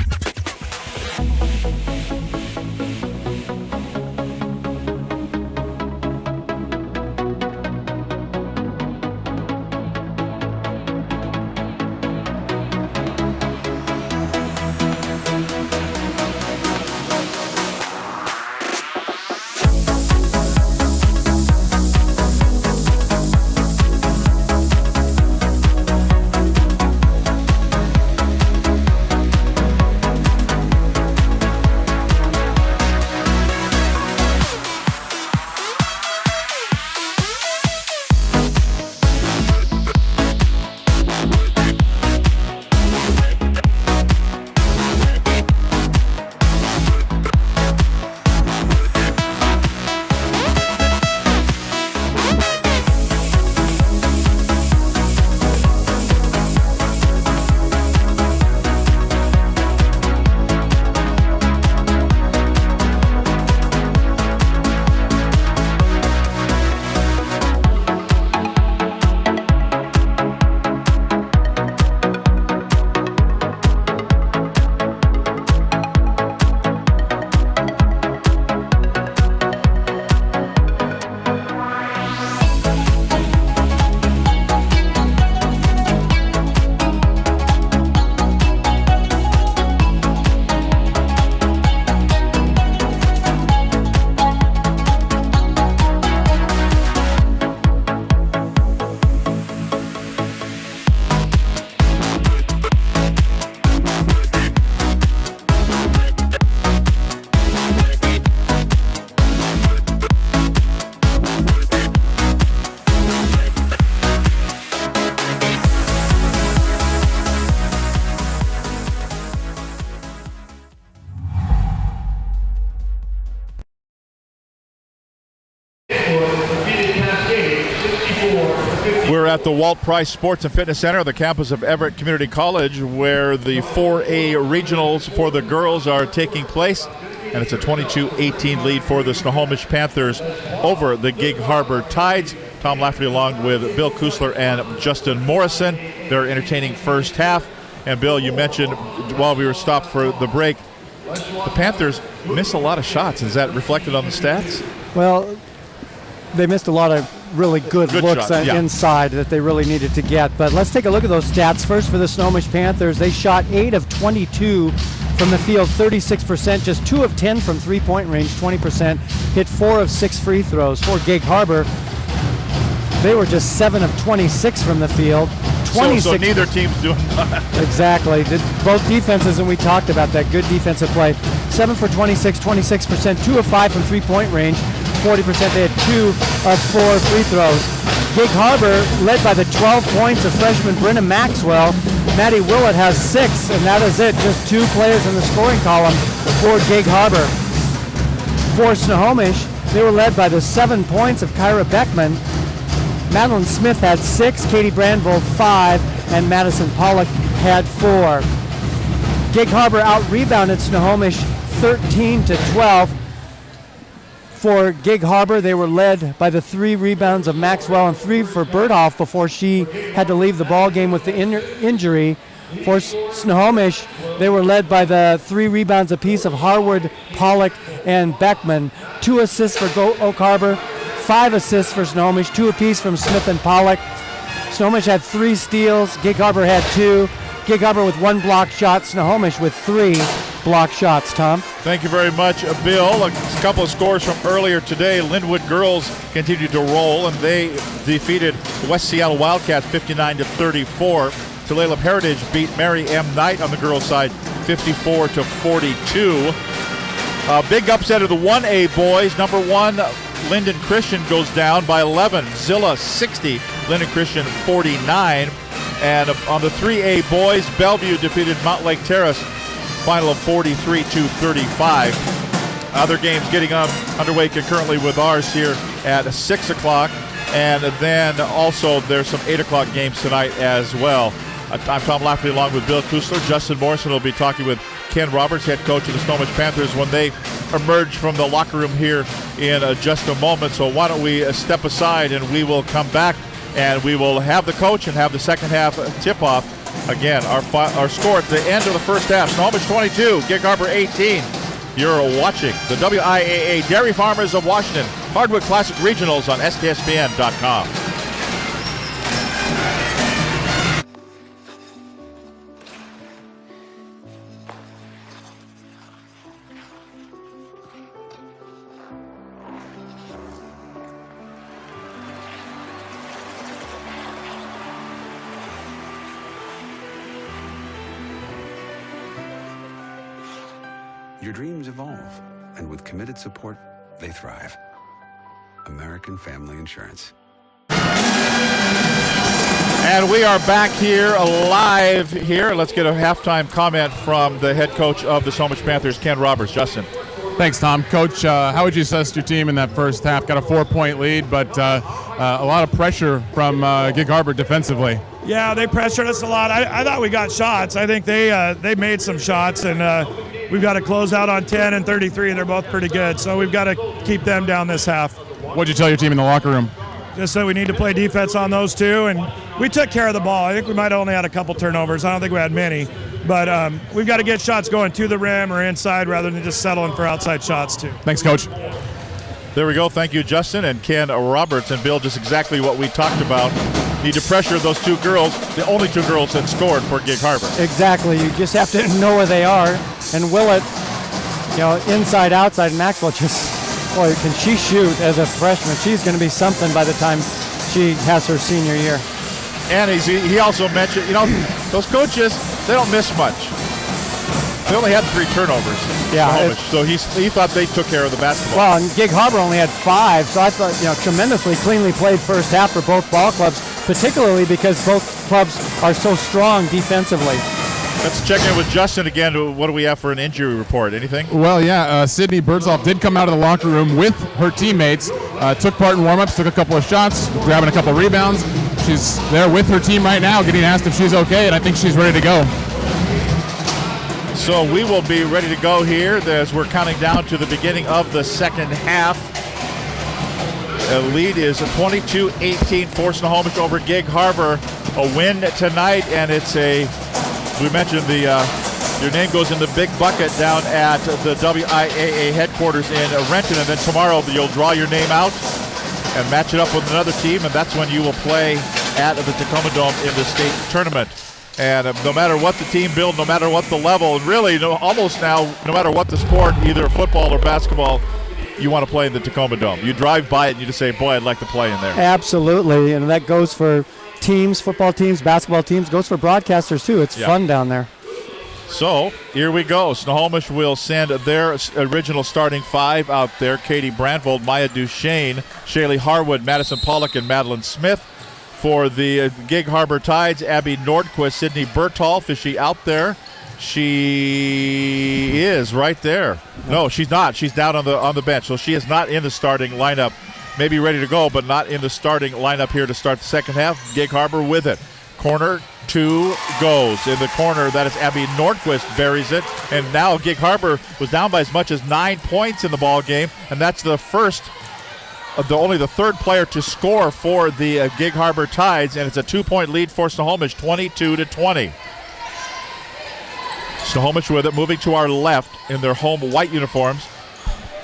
We're at the Walt Price Sports and Fitness Center, the campus of Everett Community College, where the 4A regionals for the girls are taking place. And it's a 22-18 lead for the Snohomish Panthers over the Gig Harbor Tides. Tom Lafferty along with Bill Kusler and Justin Morrison. They're entertaining first half. And Bill, you mentioned while we were stopped for the break, the Panthers miss a lot of shots. Is that reflected on the stats? Well, they missed a lot of really good looks shots, inside that they really needed to get. But let's take a look at those stats. First, for the Snohomish Panthers, they shot 8 of 22 from the field, 36%, just 2 of 10 from three-point range, 20%, hit 4 of 6 free throws. For Gig Harbor, they were just 7 of 26 from the field. So neither team's doing that. Exactly. Both defenses, and we talked about that, good defensive play. 7 for 26, 26%, 2 of 5 from three-point range, 40%. They had 2 of 4 free throws. Gig Harbor, led by the 12 points of freshman Brenna Maxwell. Maddie Willett has 6, and that is it. Just 2 players in the scoring column for Gig Harbor. For Snohomish, they were led by the 7 points of Kyra Beckman. Madeline Smith had 6, Katie Brandvold 5, and Madison Pollock had 4. Gig Harbor out-rebounded Snohomish 13-12. For Gig Harbor, they were led by the 3 rebounds of Maxwell and 3 for Birdhoff before she had to leave the ball game with the injury. For Snohomish, they were led by the 3 rebounds apiece of Harwood, Pollock, and Beckman. 2 assists for Oak Harbor, 5 assists for Snohomish, 2 apiece from Smith and Pollock. Snohomish had 3 steals, Gig Harbor had 2. Gig Harbor with 1 block shot, Snohomish with 3 block shots. Tom? Thank you very much, Bill. A couple of scores from earlier today. Linwood girls continued to roll, and they defeated West Seattle Wildcats 59-34. Tulalip Heritage beat Mary M. Knight on the girls' side 54-42. Big upset of the 1A boys. Number 1, Linden Christian goes down by 11. Zilla 60, Linden Christian 49. And on the 3A boys, Bellevue defeated Montlake Terrace, final of 43-35. Other games getting underway concurrently with ours here at 6 o'clock. And then also there's some 8 o'clock games tonight as well. I'm Tom Lafferty along with Bill Kusler. Justin Morrison will be talking with Ken Roberts, head coach of the Snohomish Panthers, when they emerge from the locker room here in just a moment. So why don't we step aside and we will come back and we will have the coach and have the second half tip-off. Again, our score at the end of the first half, Snohomish 22, Gig Harbor 18. You're watching the WIAA Dairy Farmers of Washington Hardwood Classic Regionals on STSPN.com. Your dreams evolve, and with committed support, they thrive. American Family Insurance. And we are back here live here. Let's get a halftime comment from the head coach of the Snohomish Panthers, Ken Roberts. Justin. Thanks, Tom. Coach, how would you assess your team in that first half? Got a 4-point lead, but a lot of pressure from Gig Harbor defensively. Yeah, they pressured us a lot. I thought we got shots. I think they made some shots, and we've got to close out on 10 and 33, and they're both pretty good. So we've got to keep them down this half. What'd you tell your team in the locker room? Just that we need to play defense on those two, and we took care of the ball. I think we might have only had a couple turnovers. I don't think we had many. But we've got to get shots going to the rim or inside rather than just settling for outside shots, too. Thanks, Coach. There we go. Thank you, Justin and Ken Roberts. And Bill, just exactly what we talked about. Need to pressure those 2 girls, the only 2 girls that scored for Gig Harbor. Exactly. You just have to know where they are. And Willett, inside, outside, Maxwell boy, can she shoot as a freshman. She's going to be something by the time she has her senior year. And he also mentioned, those coaches, they don't miss much. They only had 3 turnovers. Yeah. So he thought they took care of the basketball. Well, and Gig Harbor only had 5, so I thought, tremendously cleanly played first half for both ball clubs, particularly because both clubs are so strong defensively. Let's check in with Justin again. What do we have for an injury report? Anything? Well, yeah, Sydney Birdsall did come out of the locker room with her teammates, took part in warm-ups, took a couple of shots, grabbing a couple of rebounds. She's there with her team right now, getting asked if she's okay, and I think she's ready to go. So we will be ready to go here as we're counting down to the beginning of the second half. The lead is 22-18 for Snohomish over Gig Harbor. A win tonight, and we mentioned the Your name goes in the big bucket down at the WIAA headquarters in Renton, and then tomorrow you'll draw your name out and match it up with another team, and that's when you will play at the Tacoma Dome in the state tournament. And no matter what the team build, no matter what the level, and really almost now, no matter what the sport, either football or basketball, you want to play in the Tacoma Dome. You drive by it and you just say, boy, I'd like to play in there. Absolutely, and that goes for teams, football teams, basketball teams, goes for broadcasters too. It's fun down there. So here we go. Snohomish will send their original starting five out there. Katie Brandvold, Maya Duchesne, Shaylee Harwood, Madison Pollock, and Madeline Smith. For the Gig Harbor Tides, Abby Nordquist, Sydney Bertolf. Is she out there? She is right there. No, she's not. She's down on the bench. So she is not in the starting lineup. Maybe ready to go, but not in the starting lineup here to start the second half. Gig Harbor with it. Corner 2 goes. In the corner, that is Abby Nordquist buries it. And now Gig Harbor was down by as much as 9 points in the ball game, and that's the first, only the third player to score for the Gig Harbor Tides, and it's a 2-point lead for Snohomish, 22-20. Snohomish with it, moving to our left in their home white uniforms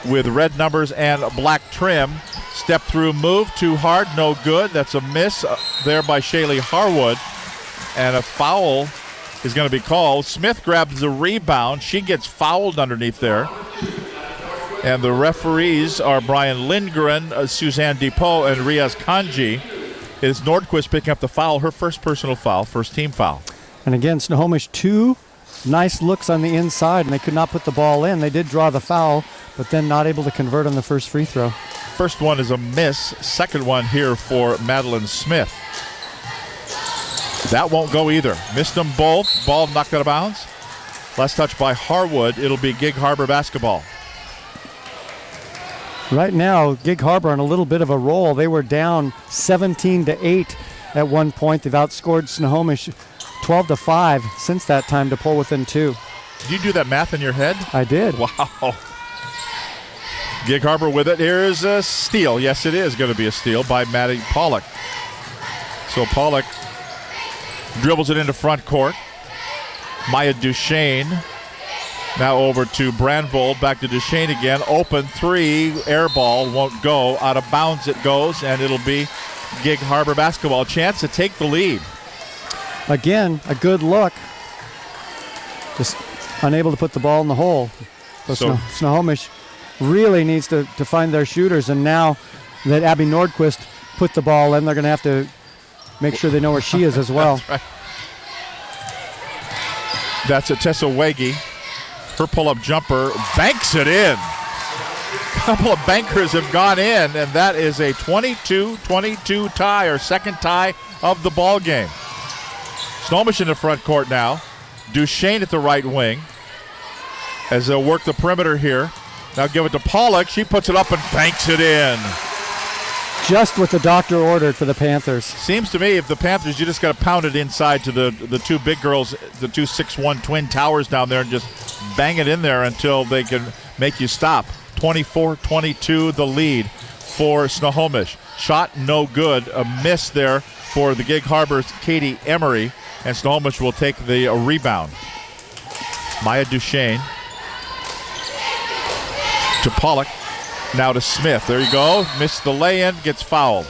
with red numbers and black trim. Step through move, too hard, no good. That's a miss there by Shaylee Harwood. And a foul is going to be called. Smith grabs the rebound. She gets fouled underneath there. And the referees are Brian Lindgren, Suzanne Depot, and Riaz Kanji. It is Nordquist picking up the foul, her first personal foul, first team foul. And again, Snohomish, 2 nice looks on the inside, and they could not put the ball in. They did draw the foul, but then not able to convert on the first free throw. First one is a miss. Second one here for Madeline Smith. That won't go either. Missed them both. Ball knocked out of bounds. Last touch by Harwood. It'll be Gig Harbor basketball. Right now, Gig Harbor on a little bit of a roll. They were down 17-8 at one point. They've outscored Snohomish 12-5 since that time to pull within 2. Did you do that math in your head? I did. Wow. Gig Harbor with it. Here's a steal. Yes, it is going to be a steal by Maddie Pollock. So Pollock dribbles it into front court. Maya Duchesne now over to Brandvold. Back to Duchesne again. Open 3. Air ball won't go. Out of bounds it goes, and it'll be Gig Harbor basketball. Chance to take the lead. Again, a good look. Just unable to put the ball in the hole. So Snohomish really needs to find their shooters, and now that Abby Nordquist put the ball in, they're going to have to make sure they know where she is as well. That's right. That's a Tessa Wege. Her pull-up jumper banks it in. A couple of bankers have gone in, and that is a 22-22 tie, or second tie of the ball game. Snohomish in the front court now. Duchesne at the right wing as they'll work the perimeter here. Now give it to Pollock. She puts it up and banks it in. Just what the doctor ordered for the Panthers. Seems to me if the Panthers, you just got to pound it inside to the two big girls, the two 6'1" twin towers down there, and just bang it in there until they can make you stop. 24-22 the lead for Snohomish. Shot no good. A miss there for the Gig Harbor's Katie Emery, and Snohomish will take the rebound. Maya Duchesne to Pollock. Now to Smith. There you go. Missed the lay-in. Gets fouled.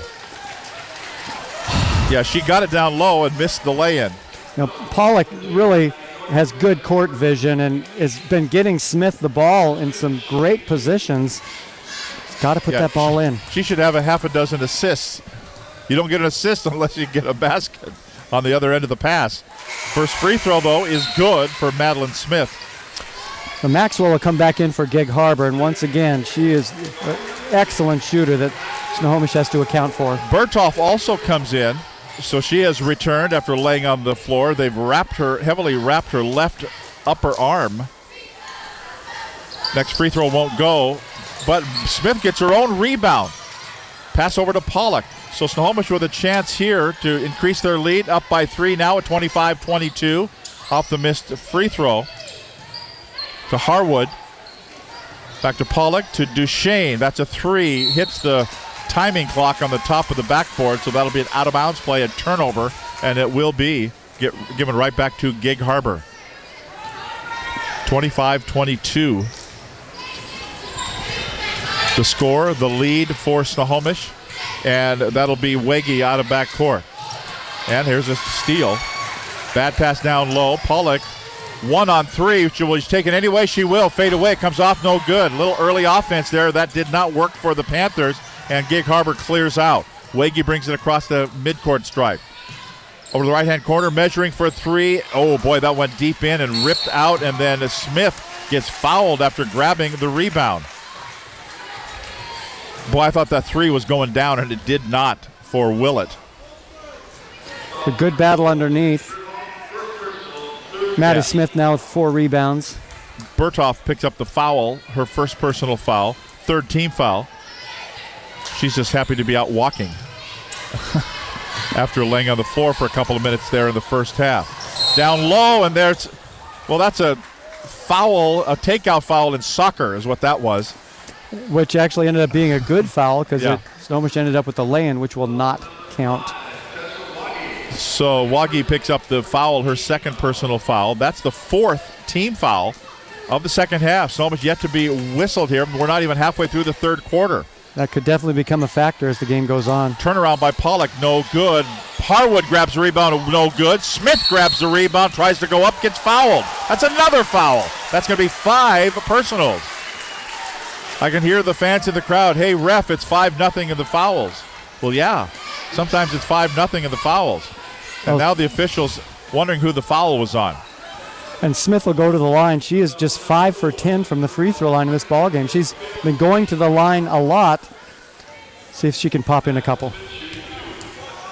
Yeah, she got it down low and missed the lay-in. Now, Pollock really has good court vision and has been getting Smith the ball in some great positions. He's got to put that ball in. She should have a half a dozen assists. You don't get an assist unless you get a basket on the other end of the pass. First free throw, though, is good for Madeline Smith. So Maxwell will come back in for Gig Harbor, and once again, she is an excellent shooter that Snohomish has to account for. Bertolf also comes in, so she has returned after laying on the floor. They've heavily wrapped her left upper arm. Next free throw won't go, but Smith gets her own rebound. Pass over to Pollock. So Snohomish with a chance here to increase their lead, up by 3 now at 25-22 off the missed free throw. To Harwood, back to Pollock, to Duchesne. That's a 3. Hits the timing clock on the top of the backboard, so that'll be an out-of-bounds play, a turnover, and it will be given right back to Gig Harbor. 25-22. The score, the lead for Snohomish, and that'll be Wege out of backcourt. And here's a steal. Bad pass down low. Pollock, 1-on-3. She's taken anyway. She will fade away. Comes off no good. Little early offense there. That did not work for the Panthers, and Gig Harbor clears out. Wege brings it across the midcourt stripe. Over the right-hand corner, measuring for 3. Oh, boy, that went deep in and ripped out, and then Smith gets fouled after grabbing the rebound. Boy, I thought that 3 was going down, and it did not for Willett. A good battle underneath. Maddie Smith now with 4 rebounds. Berthoff picks up the foul, her first personal foul, third team foul. She's just happy to be out walking after laying on the floor for a couple of minutes there in the first half. Down low, and that's a foul, a takeout foul in soccer is what that was. Which actually ended up being a good foul because Snohomish ended up with the lay-in, which will not count. So Wage picks up the foul, her second personal foul. That's the 4th team foul of the second half. Snohomish yet to be whistled here. We're not even halfway through the third quarter. That could definitely become a factor as the game goes on. Turnaround by Pollock, no good. Harwood grabs the rebound, no good. Smith grabs the rebound, tries to go up, gets fouled. That's another foul. That's going to be 5 personals. I can hear the fans in the crowd, hey, ref, it's 5-0 in the fouls. Well, yeah, sometimes it's 5-0 in the fouls. And now the officials wondering who the foul was on. And Smith will go to the line. She is just 5 for 10 from the free throw line in this ball game. She's been going to the line a lot. See if she can pop in a couple.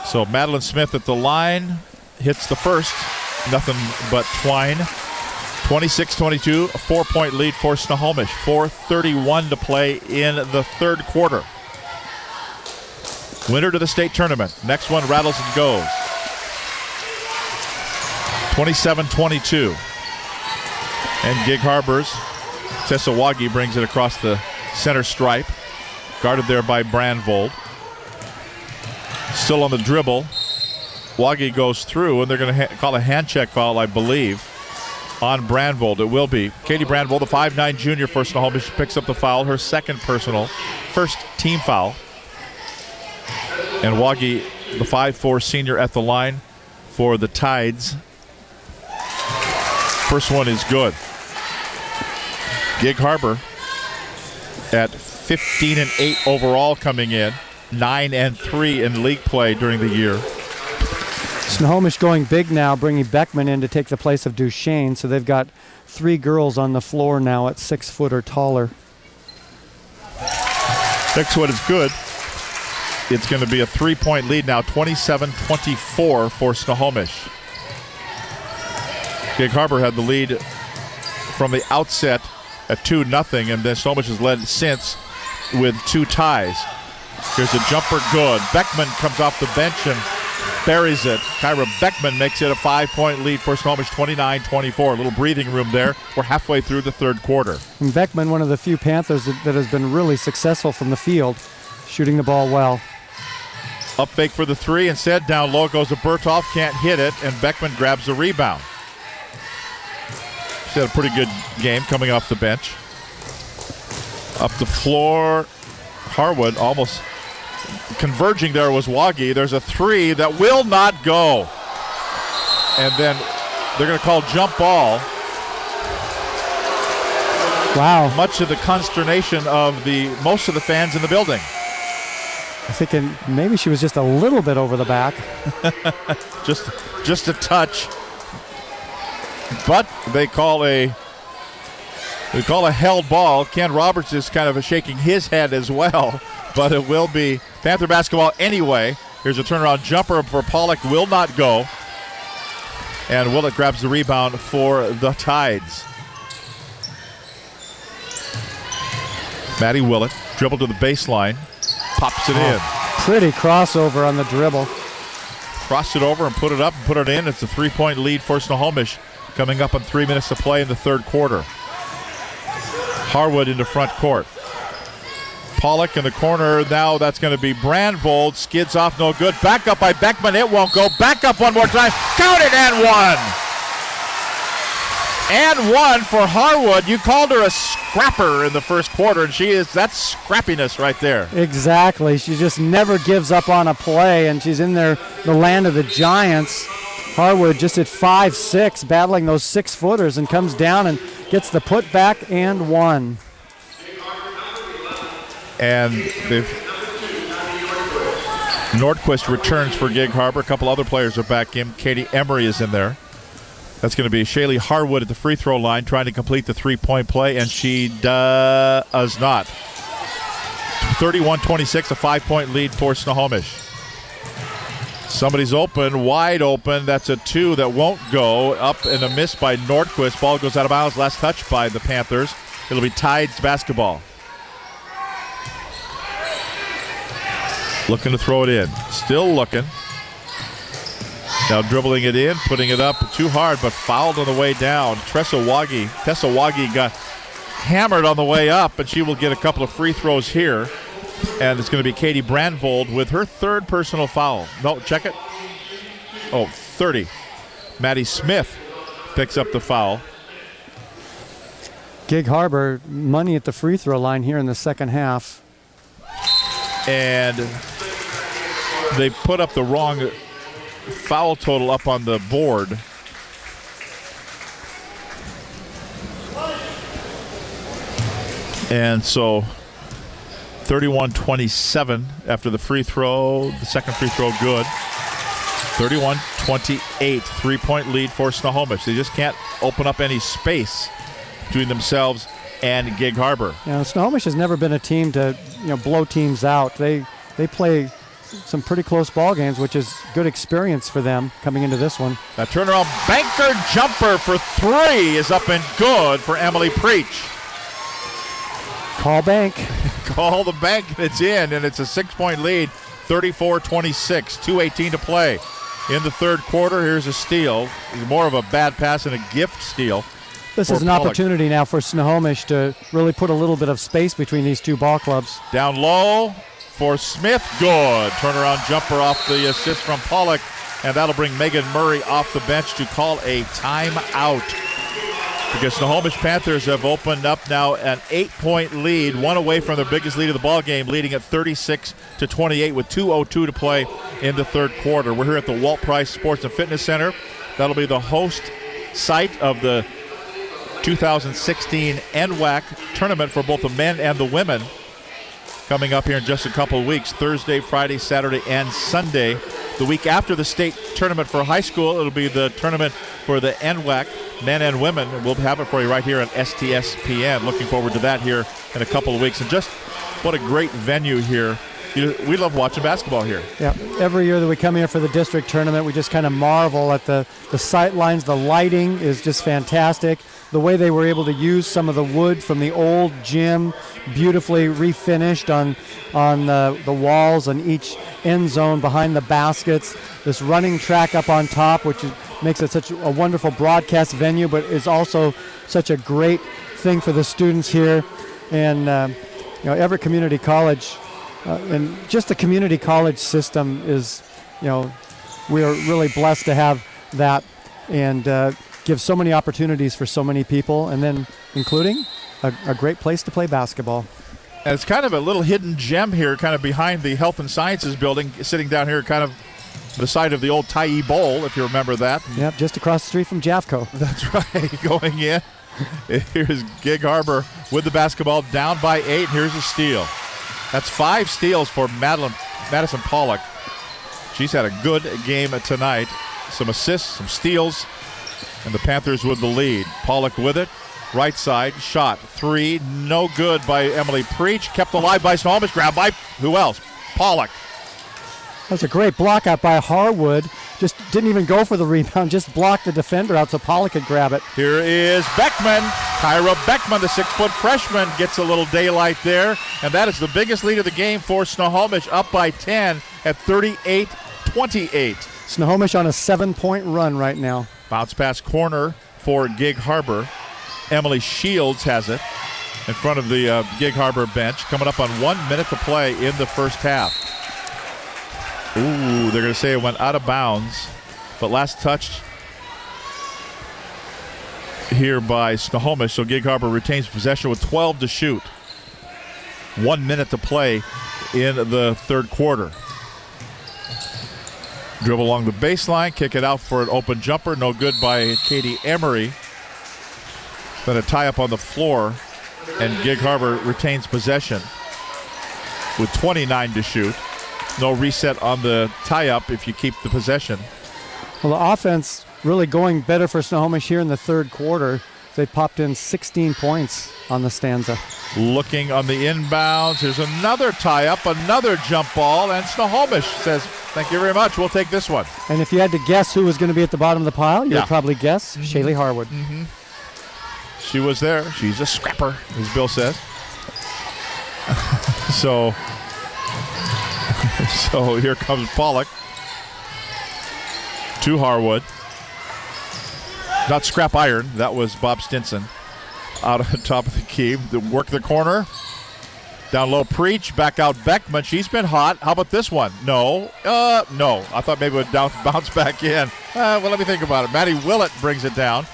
So Madeline Smith at the line hits the first. Nothing but twine. 26-22, a 4-point lead for Snohomish. 4:31 to play in the third quarter. Winner to the state tournament. Next one rattles and goes. 27-22. And Gig Harbor's Tessa Wage brings it across the center stripe. Guarded there by Brandvold. Still on the dribble. Wage goes through, and they're going to call a hand check foul, I believe, on Brandvold. It will be. Katie Brandvold, the 5'9 junior for Snohomish, picks up the foul, her second personal, first team foul. And Wage, the 5'4 senior at the line for the Tides. First one is good. Gig Harbor at 15-8 overall coming in, 9-3 in league play during the year. Snohomish going big now, bringing Beckman in to take the place of Duchesne, so they've got 3 girls on the floor now at 6 foot or taller. Next one is good. It's going to be a 3-point lead now, 27-24 for Snohomish. Gig Harbor had the lead from the outset at 2-0, and then Snohomish has led since with 2 ties. Here's a jumper, good. Beckman comes off the bench and buries it. Kyra Beckman makes it a 5-point lead for Snohomish, 29-24. A little breathing room there. We're halfway through the third quarter. And Beckman, one of the few Panthers that has been really successful from the field, shooting the ball well. Up fake for the 3. Instead, down low goes to Berthoff. Can't hit it, and Beckman grabs the rebound. She had a pretty good game coming off the bench. Up the floor, Harwood almost converging there was Wage. There's a 3 that will not go. And then they're going to call jump ball. Wow. Much to the consternation of most of the fans in the building. I'm thinking maybe she was just a little bit over the back. just a touch. But they call a held ball. Ken Roberts is kind of shaking his head as well, but it will be Panther basketball anyway. Here's a turnaround jumper for Pollock, will not go. And Willett grabs the rebound for the Tides. Maddie Willett dribble to the baseline, pops it in. Pretty crossover on the dribble. Crossed it over and put it up and put it in. It's a 3-point lead for Snohomish coming up on 3 minutes to play in the third quarter. Harwood into front court. Pollock in the corner. Now that's going to be Brandvold. Skids off, no good. Back up by Beckman. It won't go. Back up one more time. Count it and 1. And one for Harwood. You called her a scrapper in the first quarter, and that's scrappiness right there. Exactly. She just never gives up on a play, and she's in there, the land of the giants. Harwood just at 5'6", battling those 6-footers, and comes down and gets the putback and one. And Nordquist returns for Gig Harbor. A couple other players are back in. Katie Emery is in there. That's going to be Shaylee Harwood at the free throw line trying to complete the three-point play, and she does not. 31-26, a 5-point lead for Snohomish. Somebody's open, wide open. That's a two that won't go. Up and a miss by Nordquist. Ball goes out of bounds. Last touch by the Panthers. It'll be Tides basketball. Looking to throw it in. Still looking. Now dribbling it in, putting it up too hard, but fouled on the way down. Tessa Wagi got hammered on the way up, and she will get a couple of free throws here. And it's going to be Katie Brandvold with her third personal foul. No, check it. 30. Maddie Smith picks up the foul. Gig Harbor, money at the free throw line here in the second half. And they put up the wrong foul total up on the board. And so 31-27 after the free throw. The second free throw good. 31-28, three-point lead for Snohomish. They just can't open up any space between themselves and Gig Harbor. Snohomish has never been a team to blow teams out. They play some pretty close ball games, which is good experience for them coming into this one. That turnaround banker jumper for three is up and good for Emily Preach. Call bank. Call the bank, and it's in, and it's a 6-point lead, 34-26, 2:18 to play. In the third quarter, here's a steal. More of a bad pass and a gift steal. This is an opportunity now for Snohomish to really put a little bit of space between these two ball clubs. Down low for Smith, good. Turnaround jumper off the assist from Pollock, and that'll bring Megan Murray off the bench to call a timeout. Because Snohomish Panthers have opened up now an 8-point lead, one away from their biggest lead of the ball game, leading at 36-28 with 2:02 to play in the third quarter. We're here at the Walt Price Sports and Fitness Center. That'll be the host site of the 2016 NWAC tournament for both the men and the women, coming up here in just a couple of weeks, Thursday, Friday, Saturday, and Sunday. The week after the state tournament for high school, it'll be the tournament for the NWAC, men and women, and we'll have it for you right here on STSPN. Looking forward to that here in a couple of weeks. And just what a great venue here. We love watching basketball here. Yeah, every year that we come here for the district tournament, we just kind of marvel at the sight lines. The lighting is just fantastic. The way they were able to use some of the wood from the old gym, beautifully refinished on the walls on each end zone behind the baskets. This running track up on top, which makes it such a wonderful broadcast venue, but is also such a great thing for the students here. And Everett Community College, and just the community college system is, we are really blessed to have that, and give so many opportunities for so many people, and then including a great place to play basketball. And it's kind of a little hidden gem here, kind of behind the Health and Sciences building, sitting down here kind of the side of the old Tyee Bowl, if you remember that. Yep, just across the street from Javco. That's right, going in. Here's Gig Harbor with the basketball, down by 8. Here's a steal. That's 5 steals for Madison Pollock. She's had a good game tonight. Some assists, some steals, and the Panthers with the lead. Pollock with it. Right side, shot. 3, no good by Emily Preach. Kept alive by Snohomish. Grabbed by who else? Pollock. That was a great block out by Harwood. Just didn't even go for the rebound, just blocked the defender out so Pollock could grab it. Here is Beckman. Kyra Beckman, the 6-foot freshman, gets a little daylight there. And that is the biggest lead of the game for Snohomish, up by 10 at 38-28. Snohomish on a 7-point run right now. Bounce pass corner for Gig Harbor. Emily Shields has it in front of the Gig Harbor bench. Coming up on 1 minute to play in the first half. Ooh, they're going to say it went out of bounds. But last touch here by Snohomish. So Gig Harbor retains possession with 12 to shoot. 1 minute to play in the third quarter. Dribble along the baseline, kick it out for an open jumper. No good by Katie Emery. Then a tie up on the floor, and Gig Harbor retains possession with 29 to shoot. No reset on the tie-up if you keep the possession. Well, the offense really going better for Snohomish here in the third quarter. They popped in 16 points on the stanza. Looking on the inbounds, there's another tie-up, another jump ball, and Snohomish says, thank you very much, we'll take this one. And if you had to guess who was going to be at the bottom of the pile, you'd probably guess Shaylee Harwood. She was there. She's a scrapper, as Bill says. So here comes Pollock to Harwood. Not scrap iron. That was Bob Stinson out on top of the key. Work the corner. Down low, Preach. Back out Beckman. She's been hot. How about this one? No. No. I thought maybe it would bounce back in. Well, let me think about it. Maddie Willett brings it down.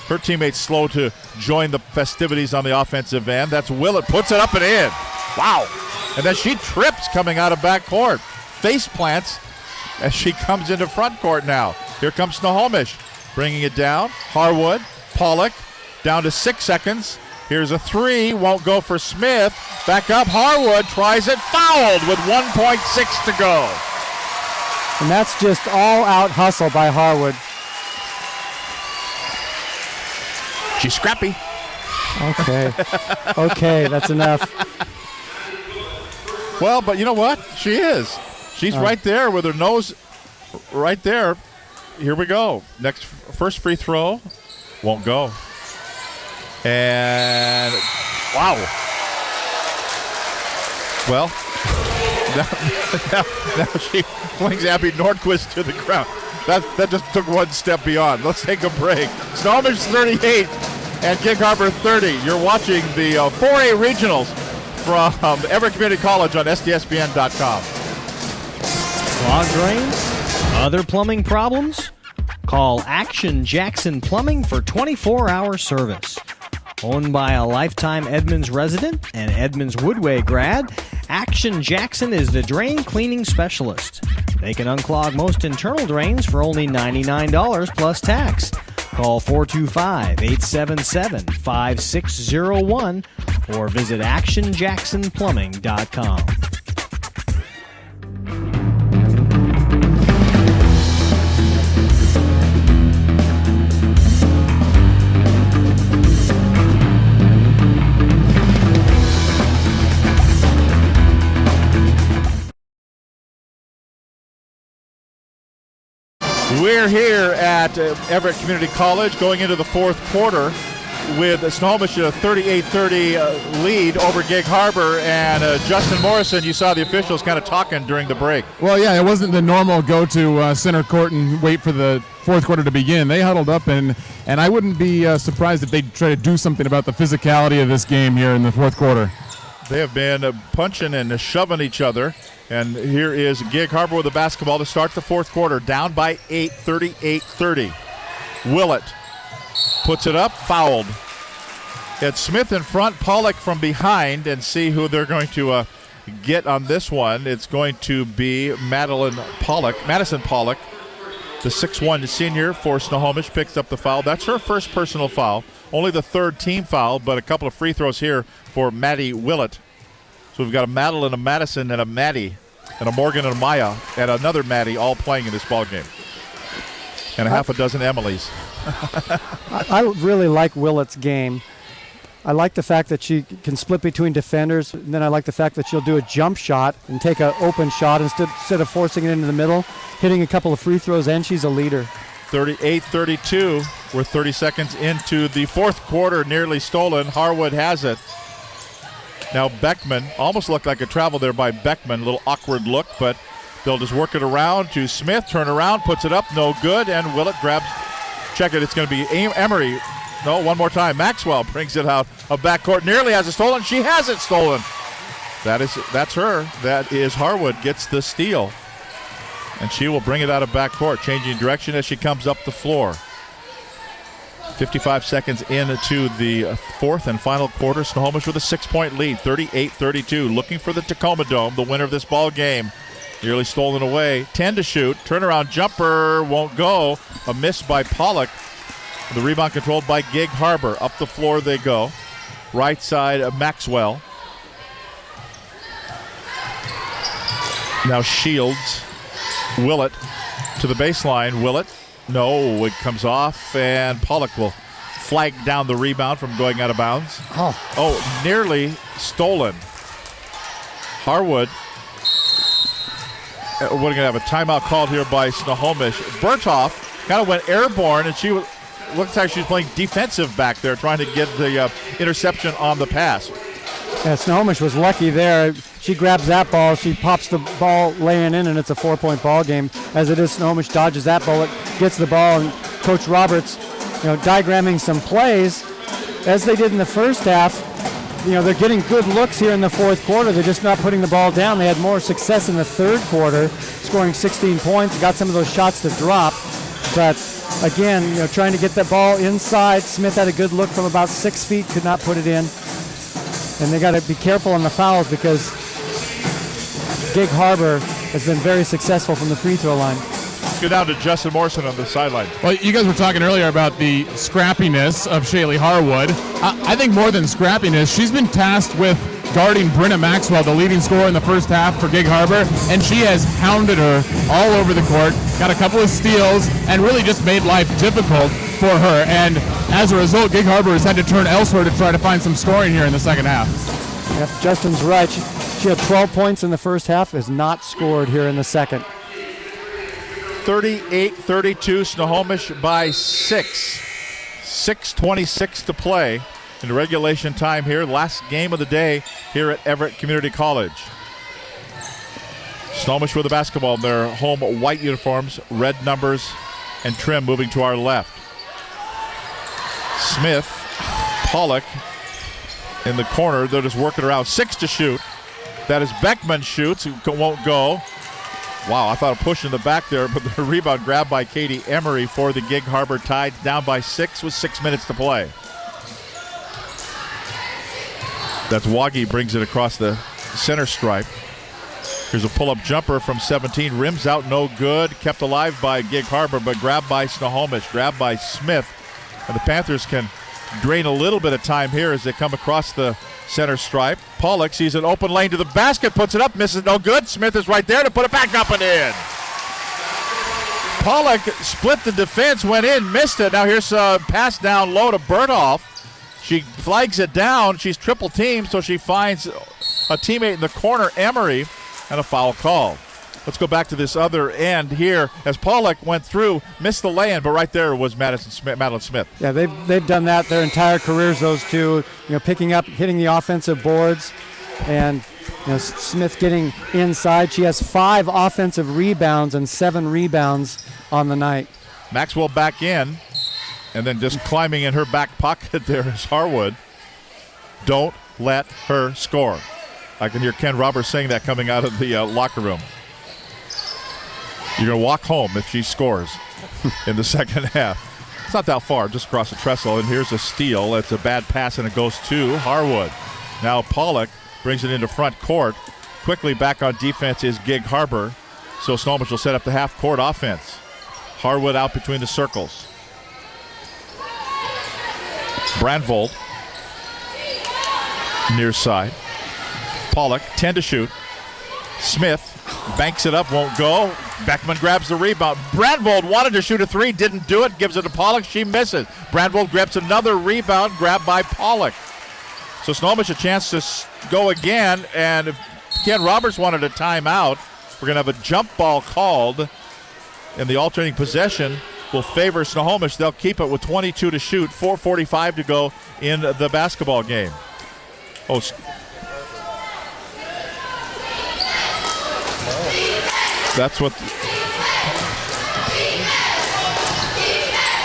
Her teammates slow to join the festivities on the offensive end. That's Willett. Puts it up and in. Wow. And then she trips coming out of backcourt. Face plants as she comes into front court now. Here comes Snohomish. Bringing it down. Harwood. Pollock. Down to 6 seconds. Here's a three. Won't go for Smith. Back up. Harwood tries it. Fouled with 1.6 to go. And that's just all-out hustle by Harwood. She's scrappy. Okay. Okay, that's enough. Well, but you know what? She is. She's right there with her nose right there. Here we go. First free throw. Won't go. And, wow. Well, now she flings Abby Nordquist to the ground. That just took one step beyond. Let's take a break. Snohomish 38 and Gig Harbor 30. You're watching the 4A regionals from Everett Community College on STSPN.com. Clogged drains? Other plumbing problems? Call Action Jackson Plumbing for 24-hour service. Owned by a lifetime Edmonds resident and Edmonds Woodway grad, Action Jackson is the drain cleaning specialist. They can unclog most internal drains for only $99 plus tax. Call 425-877-5601 or visit actionjacksonplumbing.com. We're here at Everett Community College going into the fourth quarter with Snohomish a 38-30 lead over Gig Harbor. And Justin Morrison, you saw the officials kind of talking during the break. Well, yeah, it wasn't the normal go to center court and wait for the fourth quarter to begin. They huddled up, and I wouldn't be surprised if they try to do something about the physicality of this game here in the fourth quarter. They have been punching and shoving each other. And here is Gig Harbor with the basketball to start the fourth quarter. Down by 8, 38-30. Willett puts it up, fouled. It's Smith in front, Pollock from behind, and see who they're going to get on this one. It's going to be Madison Pollock, the 6'1" senior for Snohomish, picks up the foul. That's her first personal foul. Only the third team foul, but a couple of free throws here for Maddie Willett. So we've got a Madeline, a Madison, and a Maddie, and a Morgan and a Maya, and another Maddie all playing in this ball game. And a half a dozen Emilys. I really like Willett's game. I like the fact that she can split between defenders, and then I like the fact that she'll do a jump shot and take an open shot instead of forcing it into the middle, hitting a couple of free throws, and she's a leader. 38-32. We're 30 seconds into the fourth quarter, nearly stolen. Harwood has it. Now Beckman, almost looked like a travel there by Beckman, a little awkward look, but they'll just work it around to Smith, turn around, puts it up, no good, and Willett grabs, check it, it's going to be Emery. No, one more time, Maxwell brings it out of backcourt, nearly has it stolen, she has it stolen. That's her, that is Harwood, gets the steal. And she will bring it out of backcourt, changing direction as she comes up the floor. 55 seconds into the fourth and final quarter. Snohomish with a 6-point lead, 38-32. Looking for the Tacoma Dome, the winner of this ball game. Nearly stolen away. 10 to shoot. Turnaround jumper won't go. A miss by Pollock. The rebound controlled by Gig Harbor. Up the floor they go. Right side of Maxwell. Now Shields. Willett to the baseline. Willett. No, it comes off, and Pollock will flag down the rebound from going out of bounds. Oh, nearly stolen. Harwood. We're going to have a timeout called here by Snohomish. Berthoff kind of went airborne, and she looks like she's playing defensive back there, trying to get the interception on the pass. Yeah, Snohomish was lucky there. She grabs that ball, she pops the ball laying in, and it's a 4-point ball game. As it is, Snohomish dodges that bullet, gets the ball, and Coach Roberts, diagramming some plays, as they did in the first half. They're getting good looks here in the fourth quarter. They're just not putting the ball down. They had more success in the third quarter, scoring 16 points, got some of those shots to drop. But again, trying to get that ball inside. Smith had a good look from about 6 feet, could not put it in. And they got to be careful on the fouls because Gig Harbor has been very successful from the free throw line. Go down to Justin Morrison on the sideline. Well, you guys were talking earlier about the scrappiness of Shaylee Harwood. I think more than scrappiness, she's been tasked with guarding Brenna Maxwell, the leading scorer in the first half for Gig Harbor, and she has hounded her all over the court, got a couple of steals, and really just made life difficult for her. And as a result, Gig Harbor has had to turn elsewhere to try to find some scoring here in the second half. Yep, Justin's right. She had 12 points in the first half, has not scored here in the second. 38-32, Snohomish by 6. 6:26 to play in regulation time here. Last game of the day here at Everett Community College. Snohomish with the basketball in their home white uniforms, red numbers and trim moving to our left. Smith, Pollock in the corner. They're just working around. 6 to shoot. That is Beckman shoots, who won't go. Wow, I thought a push in the back there, but the rebound grabbed by Katie Emery for the Gig Harbor Tide, down by 6 with 6 minutes to play. That's Waggy, brings it across the center stripe. Here's a pull-up jumper from 17, rims out, no good. Kept alive by Gig Harbor, but grabbed by Snohomish, grabbed by Smith. And the Panthers can drain a little bit of time here as they come across the center stripe. Pollock sees an open lane to the basket, puts it up, misses, no good. Smith is right there to put it back up and in. Pollock split the defense, went in, missed it. Now here's a pass down low to Berthoff. She flags it down. She's triple teamed, so she finds a teammate in the corner, Emery, and a foul call. Let's go back to this other end here as Pollock went through, missed the lay-in, but right there was Madeline Smith. Yeah, they've done that their entire careers, those two, picking up, hitting the offensive boards, and Smith getting inside. She has 5 offensive rebounds and 7 rebounds on the night. Maxwell back in, and then just climbing in her back pocket there is Harwood. Don't let her score. I can hear Ken Roberts saying that coming out of the locker room. You're going to walk home if she scores in the second half. It's not that far, just across the trestle. And here's a steal. It's a bad pass, and it goes to Harwood. Now Pollock brings it into front court. Quickly back on defense is Gig Harbor. So Snohomish will set up the half-court offense. Harwood out between the circles. Brandvold near side. Pollock, 10 to shoot. Smith banks it up, won't go. Beckman grabs the rebound. Brandvold wanted to shoot a 3, didn't do it, gives it to Pollock, she misses. Brandvold grabs another rebound, grabbed by Pollock. So Snohomish a chance to go again, and if Ken Roberts wanted a timeout, we're going to have a jump ball called, and the alternating possession will favor Snohomish. They'll keep it with 22 to shoot, 4:45 to go in the basketball game. Oh, that's what.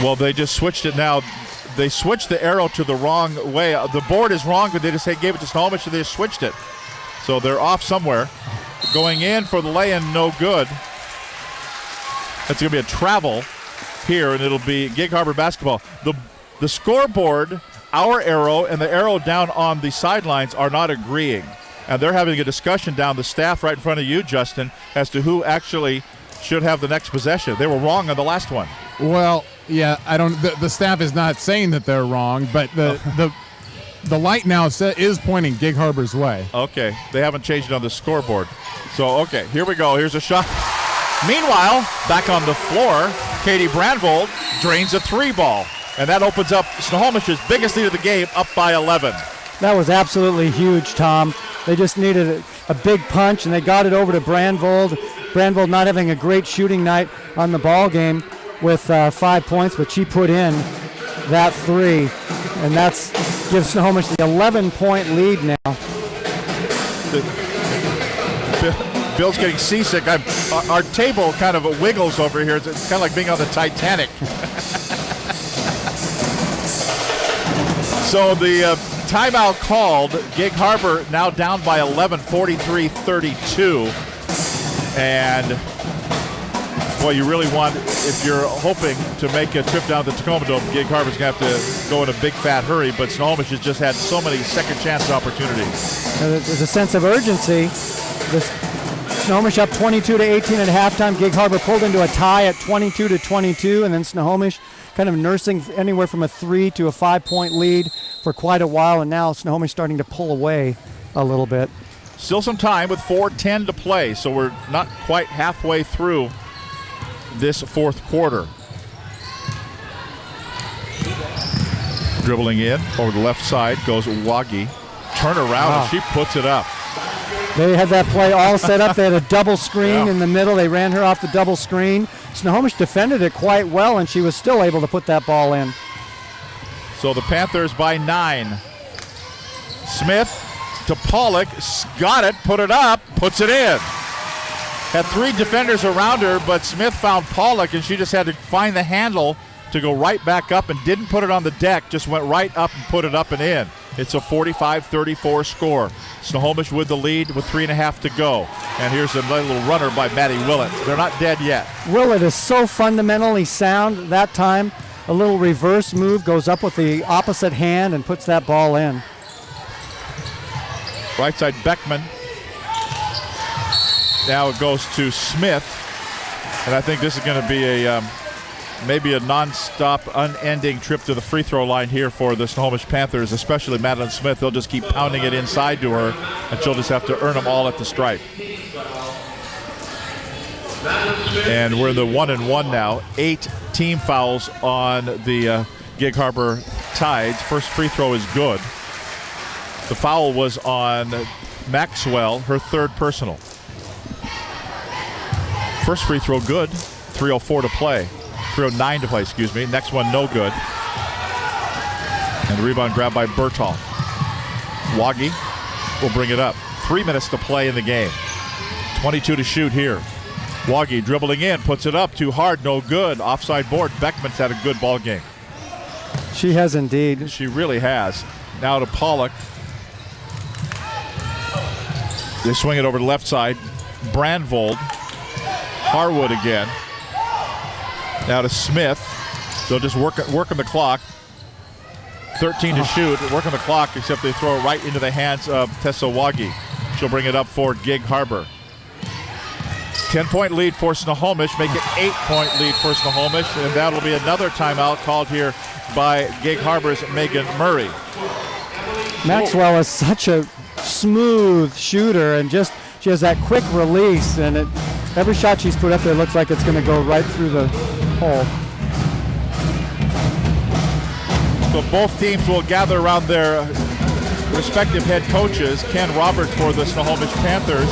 Well, they just switched it now. They switched the arrow to the wrong way. The board is wrong, but they just gave it to Snohomish, and they just switched it. So they're off somewhere. Going in for the lay-in, no good. That's going to be a travel here, and it'll be Gig Harbor basketball. The The scoreboard, our arrow, and the arrow down on the sidelines are not agreeing. And they're having a discussion down the staff right in front of you, Justin, as to who actually should have the next possession. They were wrong on the last one. Well, yeah, I don't. The staff is not saying that they're wrong, but the light now is pointing Gig Harbor's way. Okay, they haven't changed it on the scoreboard. So, okay, here we go. Here's a shot. Meanwhile, back on the floor, Katie Brandvold drains a 3 ball, and that opens up Snohomish's biggest lead of the game, up by 11. That was absolutely huge, Tom. They just needed a big punch, and they got it over to Brandvold. Brandvold not having a great shooting night on the ball game with 5 points, but she put in that 3, and that's gives Snohomish the 11-point lead now. Bill's getting seasick. Our table kind of wiggles over here. It's kind of like being on the Titanic. So the timeout called. Gig Harbor now down by 11, 43-32. And, boy, you really want, if you're hoping to make a trip down to the Tacoma Dome, Gig Harbor's going to have to go in a big fat hurry, but Snohomish has just had so many second chance opportunities. There's a sense of urgency. Snohomish up 22-18 at halftime. Gig Harbor pulled into a tie at 22-22, and then Snohomish kind of nursing anywhere from a 3 to a 5-point lead for quite a while, and now Snohomish starting to pull away a little bit. Still some time with 4:10 to play, so we're not quite halfway through this fourth quarter. Dribbling in over the left side goes Wagi. Turn around and she puts it up. They had that play all set up. They had a double screen in the middle. They ran her off the double screen. Snohomish defended it quite well, and she was still able to put that ball in. So the Panthers by 9. Smith to Pollock, got it, put it up, puts it in. Had 3 defenders around her, but Smith found Pollock, and she just had to find the handle to go right back up and didn't put it on the deck, just went right up and put it up and in. It's a 45-34 score. Snohomish with the lead with 3.5 to go. And here's a little runner by Maddie Willett. They're not dead yet. Willett is so fundamentally sound that time. A little reverse move, goes up with the opposite hand and puts that ball in. Right side Beckman. Now it goes to Smith. And I think this is going to be a maybe a non-stop, unending trip to the free throw line here for the Snohomish Panthers, especially Madeline Smith. They'll just keep pounding it inside to her, and she'll just have to earn them all at the stripe. And we're the 1-1 now. 8 team fouls on the Gig Harbor Tides. First free throw is good. The foul was on Maxwell, her 3rd personal. First free throw good. 3:04 to play. 3:09 to play, excuse me. Next one, no good. And the rebound grabbed by Bertolf. Wagi will bring it up. 3 minutes to play in the game. 22 to shoot here. Wagi dribbling in, puts it up, too hard, no good. Offside board. Beckman's had a good ball game. She has indeed. She really has. Now to Pollock. They swing it over to the left side. Brandvold. Harwood again. Now to Smith. They'll just work on the clock. 13 to shoot, working the clock, except they throw it right into the hands of Tessa Wagi. She'll bring it up for Gig Harbor. 10-point lead for Snohomish, make it 8-point lead for Snohomish, and that'll be another timeout called here by Gig Harbor's Megan Murray. Maxwell is such a smooth shooter, and just she has that quick release, and every shot she's put up there looks like it's going to go right through the hole. So both teams will gather around their respective head coaches. Ken Roberts for the Snohomish Panthers,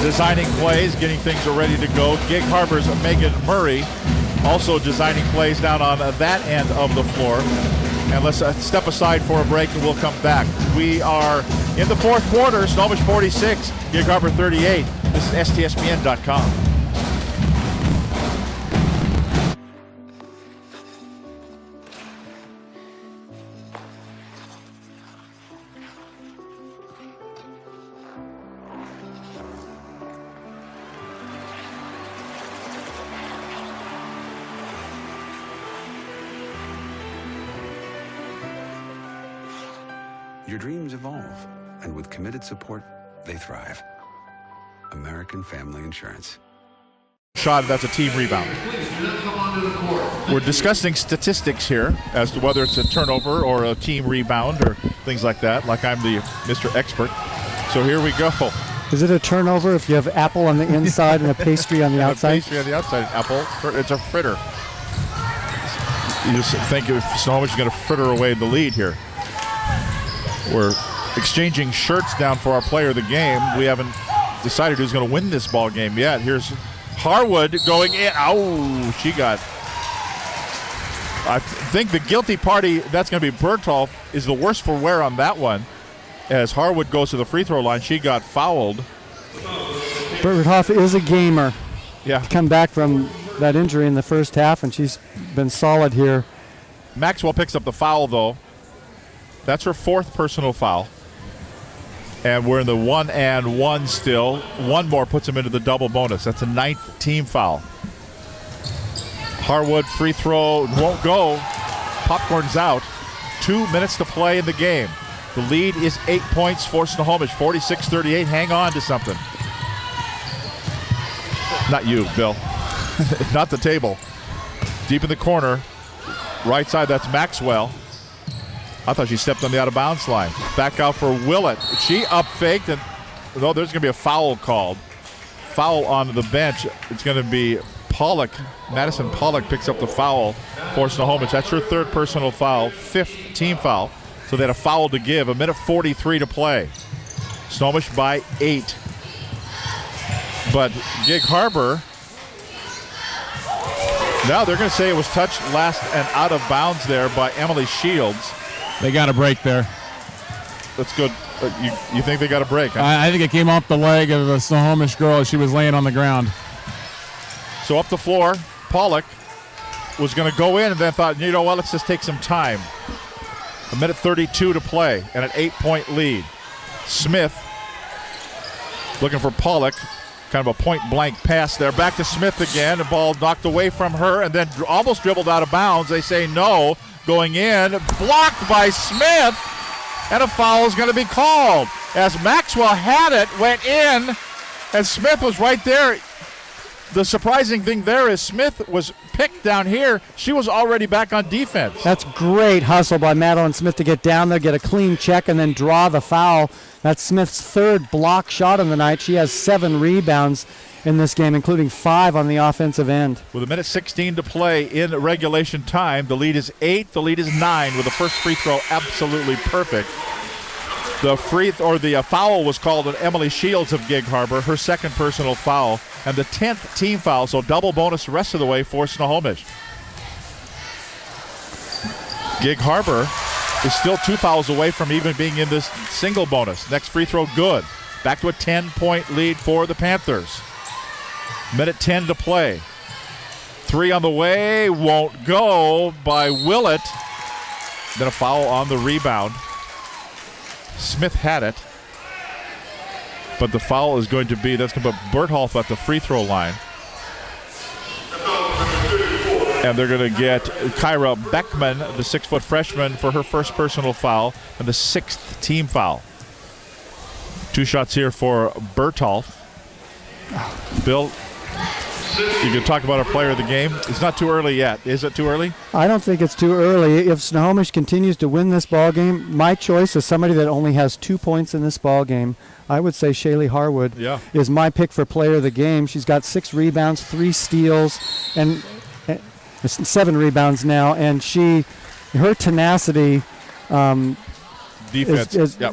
designing plays, getting things ready to go. Gig Harbor's Megan Murray also designing plays down on that end of the floor. And let's step aside for a break and we'll come back. We are in the fourth quarter. Snohomish 46, Gig Harbor 38. This is STSPN.com. your dreams evolve, and with committed support, they thrive. American Family Insurance. Shot, that's a team rebound. We're discussing statistics here as to whether it's a turnover or a team rebound or things like that, like I'm the Mr. Expert. So here we go. Is it a turnover if you have apple on the inside and a pastry on the outside? Pastry on the outside, apple. It's a fritter. You just think if Snohomish is going to fritter away the lead here. We're exchanging shirts down for our player of the game. We haven't decided who's going to win this ball game yet. Here's Harwood going in. Oh, she got. I think the guilty party, that's going to be Bertolf, is the worst for wear on that one. As Harwood goes to the free throw line, she got fouled. Berthoff is a gamer. Yeah. Come back from that injury in the first half, and she's been solid here. Maxwell picks up the foul, though. That's her fourth personal foul. And we're in the 1-and-1 still. One more puts him into the double bonus. That's a 9th team foul. Harwood free throw won't go. Popcorn's out. 2 minutes to play in the game. The lead is 8 points for Snohomish, 46-38. Hang on to something. Not you, Bill. Not the table. Deep in the corner. Right side, that's Maxwell. I thought she stepped on the out-of-bounds line. Back out for Willett. She up-faked, and there's going to be a foul called. Foul on the bench. It's going to be Pollock. Madison Pollock picks up the foul for Snohomish. That's her third personal foul, 5th team foul. So they had a foul to give. 1:43 to play. Snohomish by 8. But Gig Harbor, now they're going to say it was touched last and out of bounds there by Emily Shields. They got a break there. That's good. You think they got a break? Huh? I think it came off the leg of a Snohomish girl as she was laying on the ground. So up the floor, Pollock was going to go in and then thought, you know what, let's just take some time. 1:32 to play and an 8-point lead. Smith looking for Pollock. Kind of a point-blank pass there. Back to Smith again. The ball knocked away from her and then almost dribbled out of bounds. They say no. Going in. Blocked by Smith. And a foul is going to be called. As Maxwell had it, went in, and Smith was right there. The surprising thing there is Smith was picked down here. She was already back on defense. That's great hustle by Madeline Smith to get down there, get a clean check, and then draw the foul. That's Smith's third block shot of the night. She has 7 rebounds in this game, including 5 on the offensive end. With 1:16 to play in regulation time, the lead is 8, the lead is 9, with the first free throw absolutely perfect. The foul was called on Emily Shields of Gig Harbor, her second personal foul, and the 10th team foul, so double bonus the rest of the way for Snohomish. Gig Harbor is still 2 fouls away from even being in this single bonus. Next free throw, good. Back to a 10-point lead for the Panthers. 1:10 to play. 3 on the way, won't go by Willett. Then a foul on the rebound. Smith had it, but the foul is going to be, that's going to put Bertholf at the free throw line. And they're going to get Kyra Beckman, the 6-foot freshman, for her first personal foul and the 6th team foul. 2 shots here for Bertholf. Bill, you can talk about our player of the game. It's not too early yet. Is it too early? I don't think it's too early. If Snohomish continues to win this ball game, my choice is somebody that only has 2 points in this ball game. I would say Shaylee Harwood is my pick for player of the game. She's got 6 rebounds, 3 steals, and 7 rebounds now. And her tenacity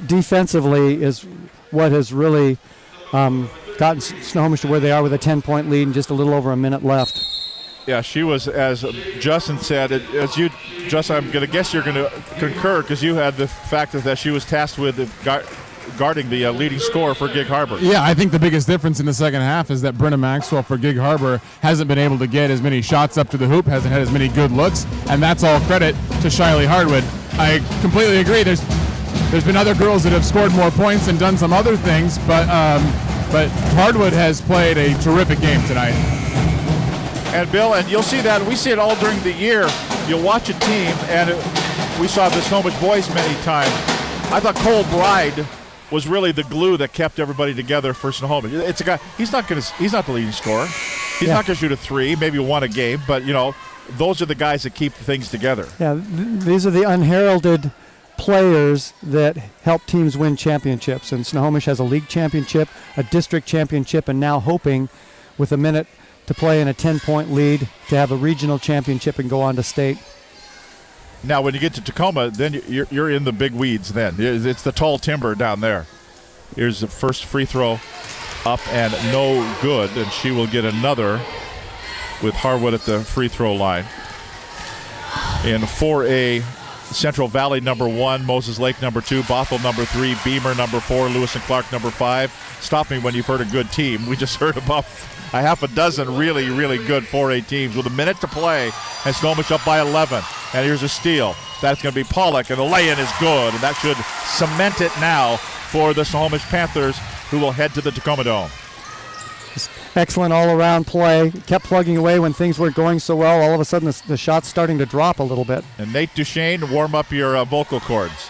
defensively is what has really gotten Snohomish to where they are with a 10-point lead and just a little over a minute left. Yeah, she was, as Justin said, Justin, I'm going to guess you're going to concur because you had the fact that she was tasked with guarding the leading scorer for Gig Harbor. Yeah, I think the biggest difference in the second half is that Brenna Maxwell for Gig Harbor hasn't been able to get as many shots up to the hoop, hasn't had as many good looks, and that's all credit to Shiley Harwood. I completely agree. There's been other girls that have scored more points and done some other things, but Hardwood has played a terrific game tonight. And Bill, and you'll see that, we see it all during the year. You'll watch a team, and we saw the Snohomish boys many times. I thought Cole Bride was really the glue that kept everybody together for Snohomish. It's a guy. He's not the leading scorer. He's not going to shoot a three, maybe one a game, but those are the guys that keep things together. Yeah, these are the unheralded players that help teams win championships. And Snohomish has a league championship, a district championship, and now hoping with a minute to play in a 10-point lead to have a regional championship and go on to state. Now, when you get to Tacoma, then you're in the big weeds then. It's the tall timber down there. Here's the first free throw up and no good, and she will get another with Harwood at the free throw line. In 4A, Central Valley number 1, Moses Lake number 2, Bothell number 3, Beamer number 4, Lewis and Clark number 5. Stop me when you've heard a good team. We just heard about a half a dozen really, really good 4A teams with a minute to play, and Snohomish up by 11. And here's a steal. That's going to be Pollock, and the lay-in is good, and that should cement it now for the Snohomish Panthers, who will head to the Tacoma Dome. Excellent all-around play. Kept plugging away when things weren't going so well. All of a sudden, the shot's starting to drop a little bit. And Nate Duchesne, warm up your vocal cords.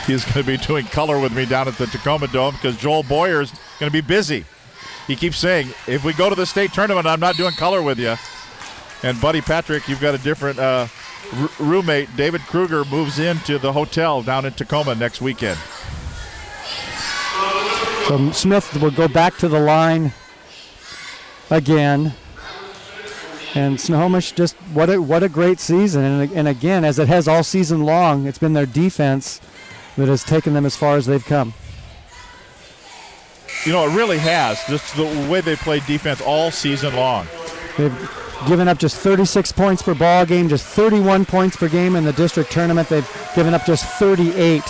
He's going to be doing color with me down at the Tacoma Dome because Joel Boyer's going to be busy. He keeps saying, if we go to the state tournament, I'm not doing color with you. And Buddy Patrick, you've got a different roommate. David Kruger moves into the hotel down in Tacoma next weekend. So Smith will go back to the line again. And Snohomish, just what a great season. And again, as it has all season long, it's been their defense that has taken them as far as they've come. It really has. Just the way they played defense all season long. They've given up just 36 points per ball game, just 31 points per game in the district tournament. They've given up just 38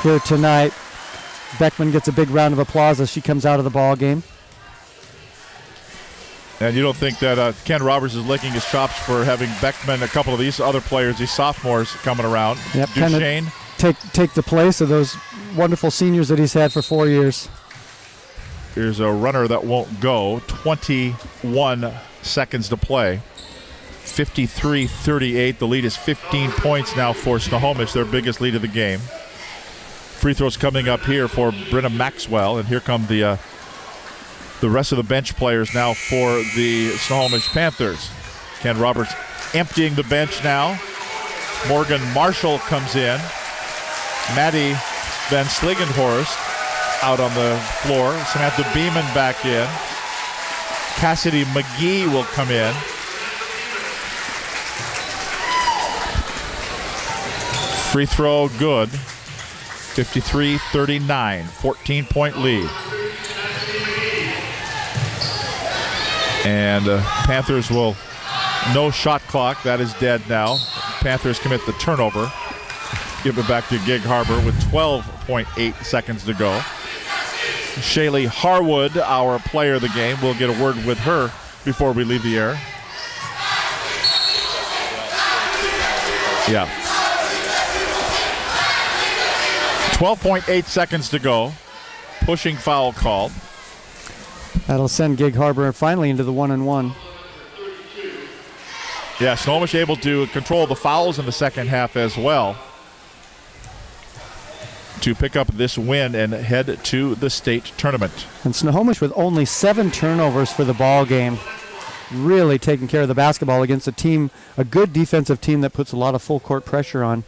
here tonight. Beckman gets a big round of applause as she comes out of the ball game. And you don't think that Ken Roberts is licking his chops for having Beckman, a couple of these other players, these sophomores coming around. Yep, Duchesne. Take the place of those wonderful seniors that he's had for 4 years. Here's a runner that won't go. 21 seconds to play. 53-38. The lead is 15 points now for Snohomish, their biggest lead of the game. Free throws coming up here for Brenna Maxwell, and here come the rest of the bench players now for the Snohomish Panthers. Ken Roberts emptying the bench now. Morgan Marshall comes in. Maddie Van Sligenhorst out on the floor. Samantha Beeman back in. Cassidy McGee will come in. Free throw good. 53-39, 14-point lead. And Panthers will, no shot clock, that is dead now. Panthers commit the turnover. Give it back to Gig Harbor with 12.8 seconds to go. Shaylee Harwood, our player of the game, we'll get a word with her before we leave the air. Yeah. 12.8 seconds to go. Pushing foul called. That'll send Gig Harbor finally into the 1-and-1. Yeah, Snohomish able to control the fouls in the second half as well to pick up this win and head to the state tournament. And Snohomish with only 7 turnovers for the ball game. Really taking care of the basketball against a team, a good defensive team that puts a lot of full court pressure on.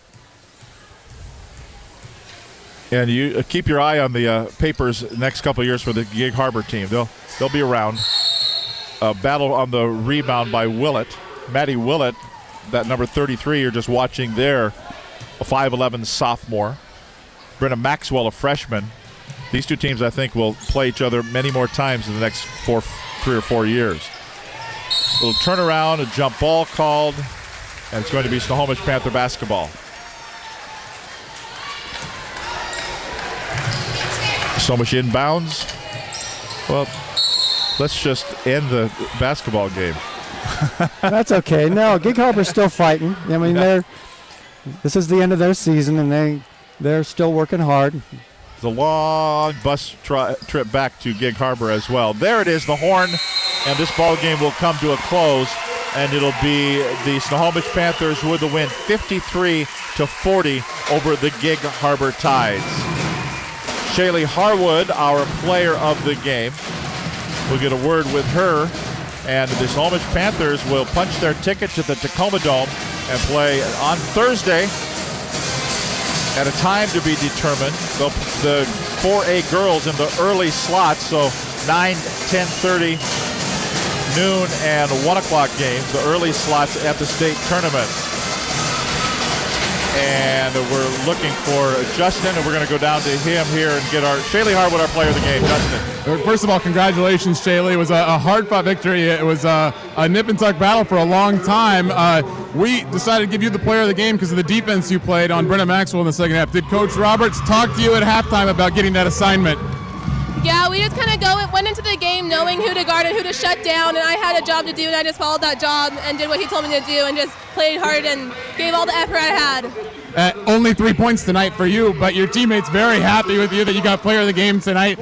And you keep your eye on the papers next couple of years for the Gig Harbor team. They'll be around. A battle on the rebound by Willett. Maddie Willett, that number 33, you're just watching there, a 5'11 sophomore. Brenna Maxwell, a freshman. These two teams, I think, will play each other many more times in the next 3 or 4 years. A little turnaround, a jump ball called, and it's going to be Snohomish Panther basketball. Snohomish inbounds. Well, let's just end the basketball game. That's okay. No, Gig Harbor's still fighting. I mean, this is the end of their season, and they're still working hard. It's a long bus trip back to Gig Harbor as well. There it is, the horn, and this ball game will come to a close and it'll be the Snohomish Panthers with the win 53-40 over the Gig Harbor Tides. Shaylee Harwood, our player of the game. We'll get a word with her, and the Snohomish Panthers will punch their ticket to the Tacoma Dome and play on Thursday at a time to be determined. The 4A girls in the early slots, so 9, 10:30, noon, and 1 o'clock games, the early slots at the state tournament. And we're looking for Justin, and we're going to go down to him here and get our Shaylee Harwood, our player of the game. Justin. First of all, congratulations, Shaylee. It was a hard-fought victory. It was a nip-and-tuck battle for a long time. We decided to give you the player of the game because of the defense you played on Brenna Maxwell in the second half. Did Coach Roberts talk to you at halftime about getting that assignment? Yeah, we just kind of went into the game knowing who to guard and who to shut down, and I had a job to do, and I just followed that job and did what he told me to do and just played hard and gave all the effort I had. Only 3 points tonight for you, but your teammates very happy with you that you got player of the game tonight.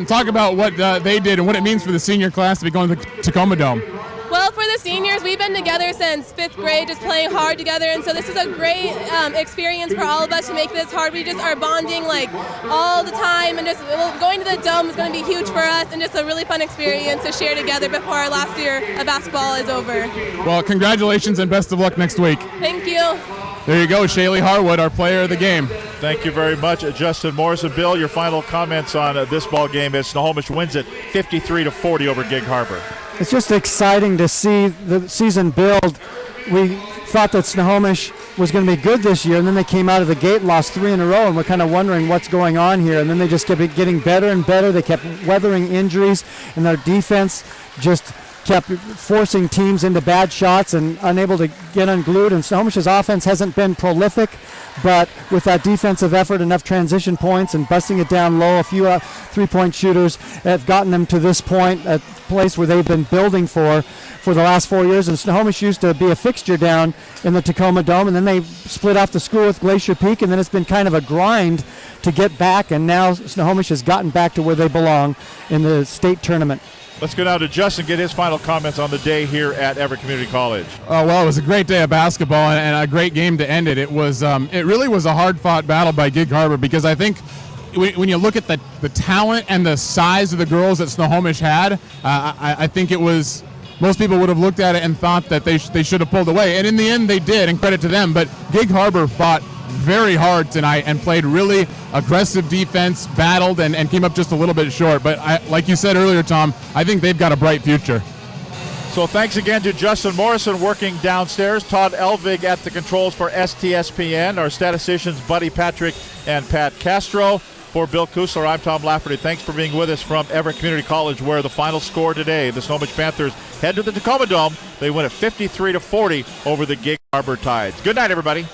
Talk about what they did and what it means for the senior class to be going to the Tacoma Dome. Well, for the seniors, we've been together since 5th grade, just playing hard together, and so this is a great experience for all of us to make this hard. We just are bonding like all the time, and just going to the Dome is going to be huge for us, and just a really fun experience to share together before our last year of basketball is over. Well, congratulations and best of luck next week. Thank you. There you go, Shaylee Harwood, our player of the game. Thank you very much, Justin Morrison. Bill, your final comments on this ball game as Snohomish wins it 53-40 over Gig Harbor. It's just exciting to see the season build. We thought that Snohomish was going to be good this year, and then they came out of the gate, lost 3 in a row, and we're kind of wondering what's going on here. And then they just kept getting better and better. They kept weathering injuries, and their defense just kept forcing teams into bad shots and unable to get unglued. And Snohomish's offense hasn't been prolific, but with that defensive effort, enough transition points and busting it down low, a few three-point shooters have gotten them to this point, a place where they've been building for the last 4 years. And Snohomish used to be a fixture down in the Tacoma Dome, and then they split off the school with Glacier Peak, and then it's been kind of a grind to get back, and now Snohomish has gotten back to where they belong in the state tournament. Let's go down to Justin, get his final comments on the day here at Everett Community College. Well, it was a great day of basketball and a great game to end it. It was, it really was a hard-fought battle by Gig Harbor, because I think when you look at the talent and the size of the girls that Snohomish had, I think it was, most people would have looked at it and thought that they should have pulled away. And in the end, they did, and credit to them. But Gig Harbor fought very hard tonight and played really aggressive defense, battled, and came up just a little bit short. But like you said earlier, Tom, I think they've got a bright future. So thanks again to Justin Morrison working downstairs, Todd Elvig at the controls for STSPN, our statisticians Buddy Patrick and Pat Castro. For Bill Kusler, I'm Tom Lafferty. Thanks for being with us from Everett Community College, where the final score today, the Snohomish Panthers head to the Tacoma Dome. They win it 53-40 over the Gig Harbor Tides. Good night, everybody.